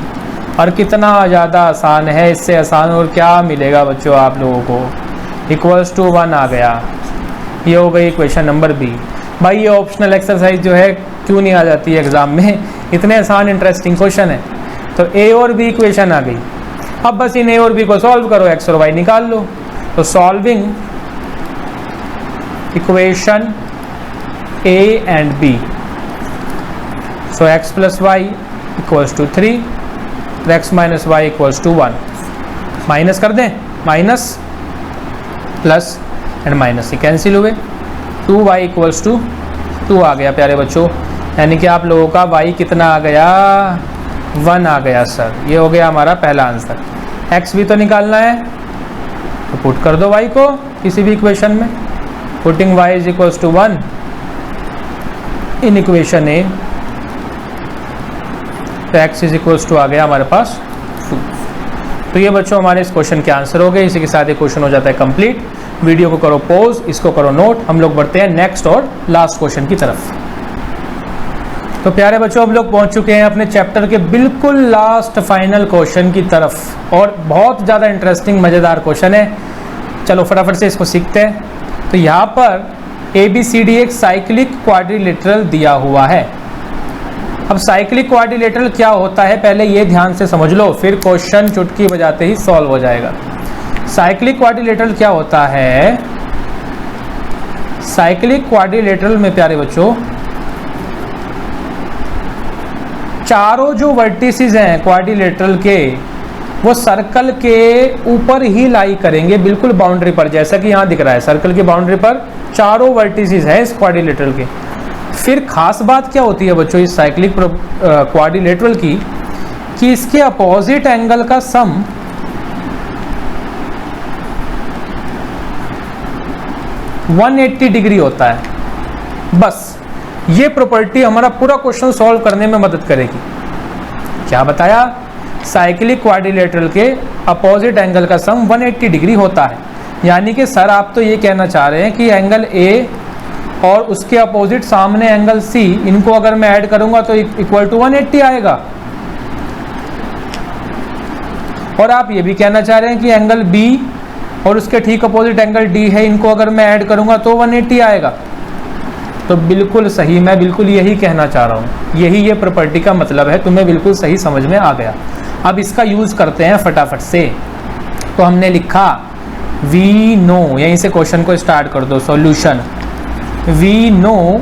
A: और कितना ज़्यादा आसान है, इससे आसान और क्या मिलेगा बच्चों आप लोगों को। इक्वल्स टू 1 आ गया, ये हो गई क्वेश्चन नंबर बी। भाई ये ऑप्शनल एक्सरसाइज जो है क्यों नहीं आ जाती है एग्जाम में, इतने आसान इंटरेस्टिंग क्वेश्चन है। तो ए और बी इक्वेशन आ गई, अब बस इन ए और बी को सॉल्व करो, एक्स और वाई निकाल लो। तो solving equation A and B, so X plus Y equals to 3, एक्स minus Y equals to 1। Minus कर दें, माइनस प्लस एंड माइनस ही कैंसिल हुए, 2y इक्वल्स टू 2 आ गया प्यारे बच्चों, यानी कि आप लोगों का y कितना आ गया, 1 आ गया सर। ये हो गया हमारा पहला आंसर। x भी तो निकालना है, तो पुट कर दो y को किसी भी इक्वेशन में, putting y is equals to 1 in equation A, तो x इज इक्वल्स टू आ गया हमारे पास 2। तो ये बच्चों हमारे इस क्वेश्चन के आंसर हो गए। इसी के साथ ये क्वेश्चन हो जाता है कंप्लीट। वीडियो को करो पॉज, इसको करो नोट, हम लोग बढ़ते हैं नेक्स्ट और लास्ट क्वेश्चन की तरफ। तो प्यारे बच्चों हम लोग पहुंच चुके हैं अपने चैप्टर के बिल्कुल लास्ट फाइनल क्वेश्चन की तरफ, और बहुत ज़्यादा इंटरेस्टिंग मज़ेदार क्वेश्चन है। चलो फटाफट से इसको सीखते हैं। तो यहाँ पर ABCD एक साइक्लिक क्वाड्रिलेटरल दिया हुआ है। अब साइक्लिक क्वाड्रिलेटरल क्या होता है पहले ये ध्यान से समझ लो, फिर क्वेश्चन चुटकी बजाते ही सॉल्व हो जाएगा। साइक्लिक क्वाड्रिलेटरल क्या होता है, साइक्लिक क्वाड्रिलेटरल में प्यारे बच्चों चारों जो वर्टिसेस हैं क्वाड्रिलेटरल के वो सर्कल के ऊपर ही लाई करेंगे, बिल्कुल बाउंड्री पर, जैसा कि यहाँ दिख रहा है सर्कल की बाउंड्री पर चारों वर्टिसेस हैं इस क्वाड्रिलेटरल के। फिर खास बात क्या होती है बच्चों इस साइक्लिक क्वाड्रिलेटरल की, कि इसके अपोजिट एंगल का सम (180 डिग्री होता है। बस ये प्रॉपर्टी हमारा पूरा क्वेश्चन सॉल्व करने में मदद करेगी। क्या बताया, साइक्लिक क्वाड्रिलेटरल के अपोजिट एंगल का सम 180 डिग्री होता है। यानी कि सर आप तो ये कहना चाह रहे हैं कि एंगल ए और उसके अपोजिट सामने एंगल सी, इनको अगर मैं ऐड करूंगा तो इक्वल टू 180 आएगा। और आप ये भी कहना चाह रहे हैं कि एंगल बी और उसके ठीक अपोजिट एंगल डी है, इनको अगर मैं ऐड करूंगा तो 180 आएगा। तो बिल्कुल सही, मैं बिल्कुल यही कहना चाह रहा हूँ, यही ये प्रॉपर्टी का मतलब है, तुम्हें बिल्कुल सही समझ में आ गया। अब इसका यूज़ करते हैं फटाफट से। तो हमने लिखा वी नो, यहीं से क्वेश्चन को स्टार्ट कर दो। Solution, we know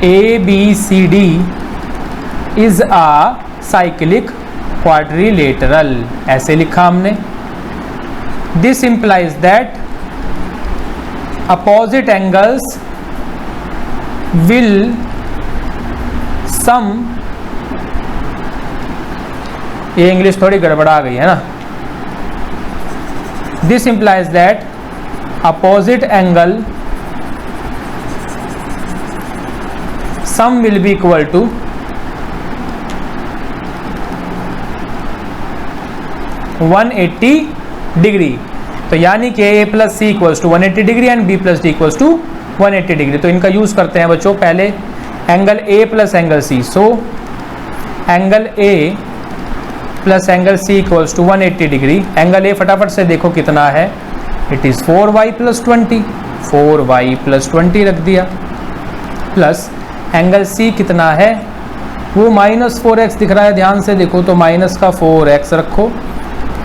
A: ABCD is a cyclic quadrilateral, ऐसे लिखा हमने। This implies that opposite angles will sum, ये इंग्लिश थोड़ी गड़बड़ा गई है ना। This implies that opposite angle sum will be equal to 180 degree. तो यानी कि A plus C equals to 180 degree and B plus D equals to 180 degree. तो इनका यूज़ करते हैं बच्चों। पहले angle A plus angle C, so angle A plus angle C equals to 180 degree. Angle A फटाफट से देखो कितना है, it is 4y plus 20, 4y plus 20 रख दिया, प्लस एंगल C कितना है, वो माइनस 4x दिख रहा है, ध्यान से देखो तो माइनस का 4x रखो,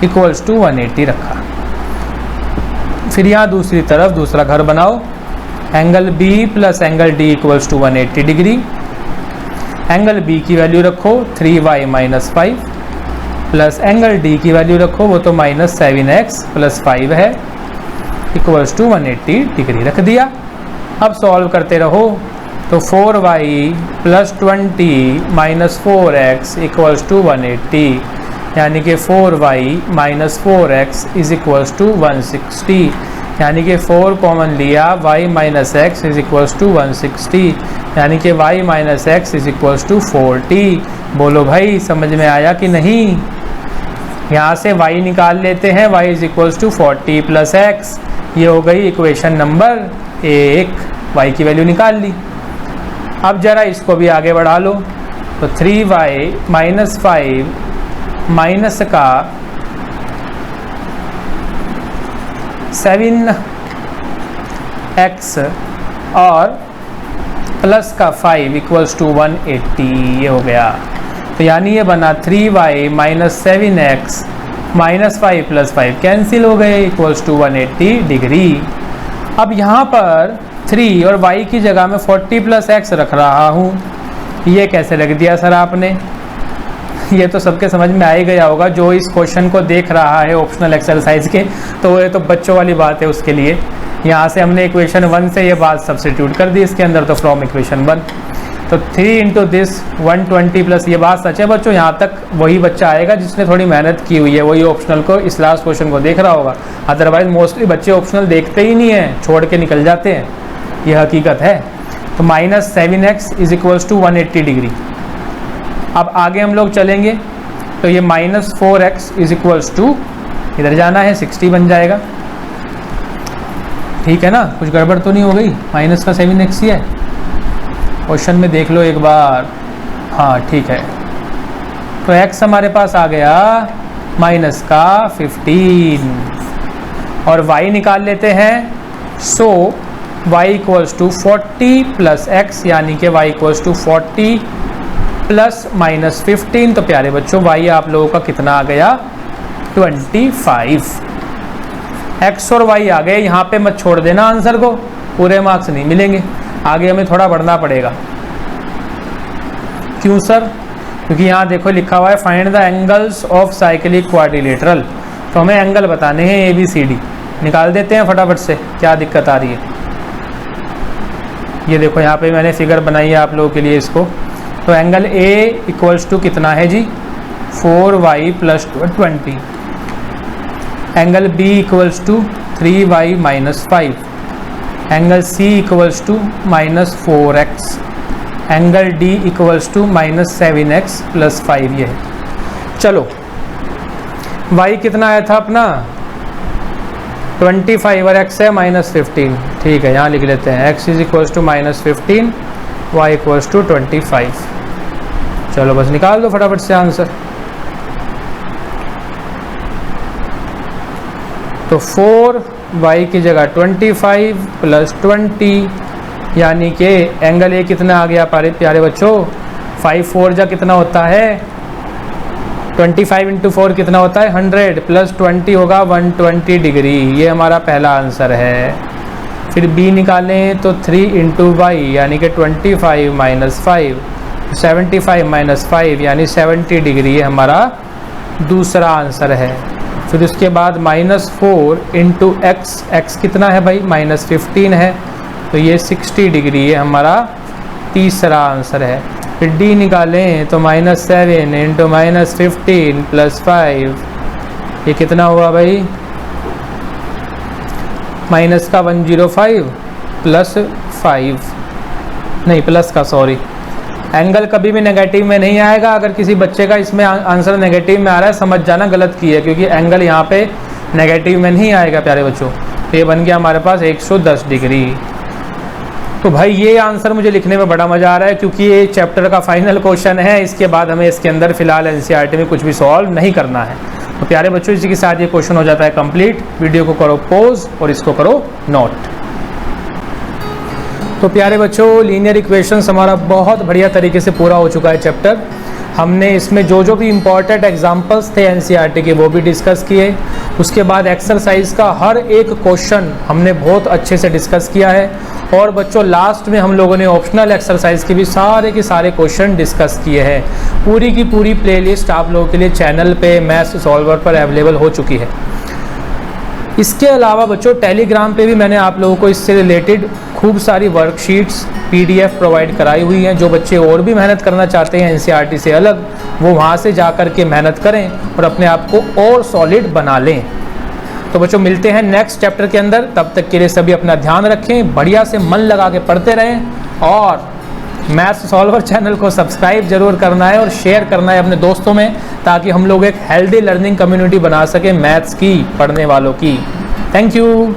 A: इक्वल्स टू 180 रखा। फिर यहाँ दूसरी तरफ दूसरा घर बनाओ, angle B plus angle D equals to 180 degree. Angle B की वैल्यू रखो 3y minus 5, plus angle D की वैल्यू रखो, वो तो माइनस 7x प्लस 5 है, इक्वल्स टू 180 डिग्री रख दिया। अब सॉल्व करते रहो, तो 4y plus 20 minus 4x equals to 180, यानी कि 4y minus 4x is equals to 160, यानी कि 4 कॉमन लिया, y minus x is equals to 160, यानी कि y minus x is equals to 40। बोलो भाई समझ में आया कि नहीं? यहाँ से y निकाल लेते हैं, y is equals to 40 plus x, ये हो गई इक्वेशन नंबर 1, y की वैल्यू निकाल ली। अब जरा इसको भी आगे बढ़ा लो, तो 3y माइनस 5 माइनस का 7x और प्लस का 5 इक्वल्स टू 180, ये हो गया। तो यानी ये बना 3y minus 7x minus 5 plus 5 cancel हो गए, इक्वल्स टू 180 डिग्री। अब यहाँ पर 3 और y की जगह में 40 प्लस x रख रहा हूँ, ये कैसे रख दिया सर आपने? ये तो सबके समझ में आ ही गया होगा जो इस क्वेश्चन को देख रहा है ऑप्शनल एक्सरसाइज के, तो ये तो बच्चों वाली बात है उसके लिए। यहाँ से हमने इक्वेशन 1 से ये बात सब्स्टिट्यूट कर दी इसके अंदर, तो फ्रॉम इक्वेशन 1, तो 3 इंटू दिस 120 प्लस, ये बात सच है बच्चों, यहाँ तक वही बच्चा आएगा जिसने थोड़ी मेहनत की हुई है, वही ऑप्शनल को इस लास्ट क्वेश्चन को देख रहा होगा। अदरवाइज मोस्टली बच्चे ऑप्शनल देखते ही नहीं है, छोड़ के निकल जाते हैं, ये हकीकत है। तो minus 7x is equals to 180 degree. अब आगे हम लोग चलेंगे तो ये minus 4x is equals to, इधर जाना है 60 बन जाएगा, ठीक है ना? कुछ गड़बड़ तो नहीं हो गई? माइनस का 7x ही है, क्वेश्चन में देख लो एक बार, हाँ ठीक है। तो x हमारे पास आ गया माइनस का 15 और y निकाल लेते हैं, so y equals to 40 plus x, यानी कि y equals to 40 plus minus 15। तो प्यारे बच्चों y आप लोगों का कितना आ गया? 25। x और y आ गए, यहाँ पे मत छोड़ देना आंसर को, पूरे मार्क्स नहीं मिलेंगे, आगे हमें थोड़ा बढ़ना पड़ेगा। क्यों सर? क्योंकि यहाँ देखो लिखा हुआ है find the angles of cyclic quadrilateral, तो हमें एंगल बताने हैं ABCD। निकाल देते हैं फटाफट से, क्या दिक्कत आ रही है? ये देखो यहाँ पे मैंने फिगर बनाई है आप लोगों के लिए इसको। तो एंगल A इक्वल्स टू कितना है जी? 4y plus 20। Angle B equals to 3y minus 5। Angle C equals to minus 4x। Angle D equals to minus 7x plus 5 ये है। चलो y कितना आया था अपना? 25 और x है माइनस 15, ठीक है यहाँ लिख लेते हैं x is equals to minus 15, y equals to 25। चलो बस निकाल दो फटाफट से आंसर। तो 4y की जगह 25 प्लस 20, यानी कि एंगल ए कितना आ गया प्यारे बच्चों? 5 4 जा कितना होता है? 25 इंटू 4 कितना होता है? 100 प्लस 20 होगा 120 डिग्री, ये हमारा पहला आंसर है। फिर b निकालें तो 3 इंटू वाई, यानी कि 25 माइनस 5, 75 माइनस 5 यानी 70 डिग्री, ये हमारा दूसरा आंसर है। फिर उसके बाद माइनस 4 इंटू एक्स, एक्स कितना है भाई? माइनस 15 है, तो ये 60 डिग्री, ये हमारा तीसरा आंसर है। फिर डी निकालें तो माइनस 7 इंटू माइनस 15 प्लस 5, ये कितना हुआ भाई? माइनस का 105 प्लस 5, नहीं प्लस का, सॉरी। एंगल कभी भी नेगेटिव में नहीं आएगा। अगर किसी बच्चे का इसमें आंसर नेगेटिव में आ रहा है, समझ जाना गलत की है, क्योंकि एंगल यहाँ पे नेगेटिव में नहीं आएगा प्यारे बच्चों। तो ये बन गया हमारे पास 110 डिग्री। तो भाई ये आंसर मुझे लिखने में बड़ा मज़ा आ रहा है, क्योंकि ये चैप्टर का फाइनल क्वेश्चन है। इसके बाद हमें इसके अंदर फिलहाल एनसीईआरटी में कुछ भी सॉल्व नहीं करना है। तो प्यारे बच्चों इसी के साथ ये क्वेश्चन हो जाता है कंप्लीट। वीडियो को करो पॉज और इसको करो नोट। तो प्यारे बच्चों लीनियर इक्वेशंस हमारा बहुत बढ़िया तरीके से पूरा हो चुका है चैप्टर। हमने इसमें जो जो भी इम्पॉर्टेंट एग्जाम्पल्स थे एनसीईआरटी के वो भी डिस्कस किए। उसके बाद एक्सरसाइज का हर एक क्वेश्चन हमने बहुत अच्छे से डिस्कस किया है। और बच्चों लास्ट में हम लोगों ने ऑप्शनल एक्सरसाइज के भी सारे के सारे क्वेश्चन डिस्कस किए हैं। पूरी की पूरी प्लेलिस्ट आप लोगों के लिए चैनल पे मैथ्स सॉल्वर पर अवेलेबल हो चुकी है। इसके अलावा बच्चों टेलीग्राम पे भी मैंने आप लोगों को इससे रिलेटेड खूब सारी वर्कशीट्स PDF प्रोवाइड कराई हुई हैं। जो बच्चे और भी मेहनत करना चाहते हैं NCERT से अलग, वो वहाँ से जा कर के मेहनत करें और अपने आप को और सॉलिड बना लें। तो बच्चों मिलते हैं नेक्स्ट चैप्टर के अंदर, तब तक के लिए सभी अपना ध्यान रखें, बढ़िया से मन लगा के पढ़ते रहें और मैथ्स सॉल्वर चैनल को सब्सक्राइब जरूर करना है और शेयर करना है अपने दोस्तों में, ताकि हम लोग एक हेल्दी लर्निंग कम्युनिटी बना सकें मैथ्स की पढ़ने वालों की। Thank you.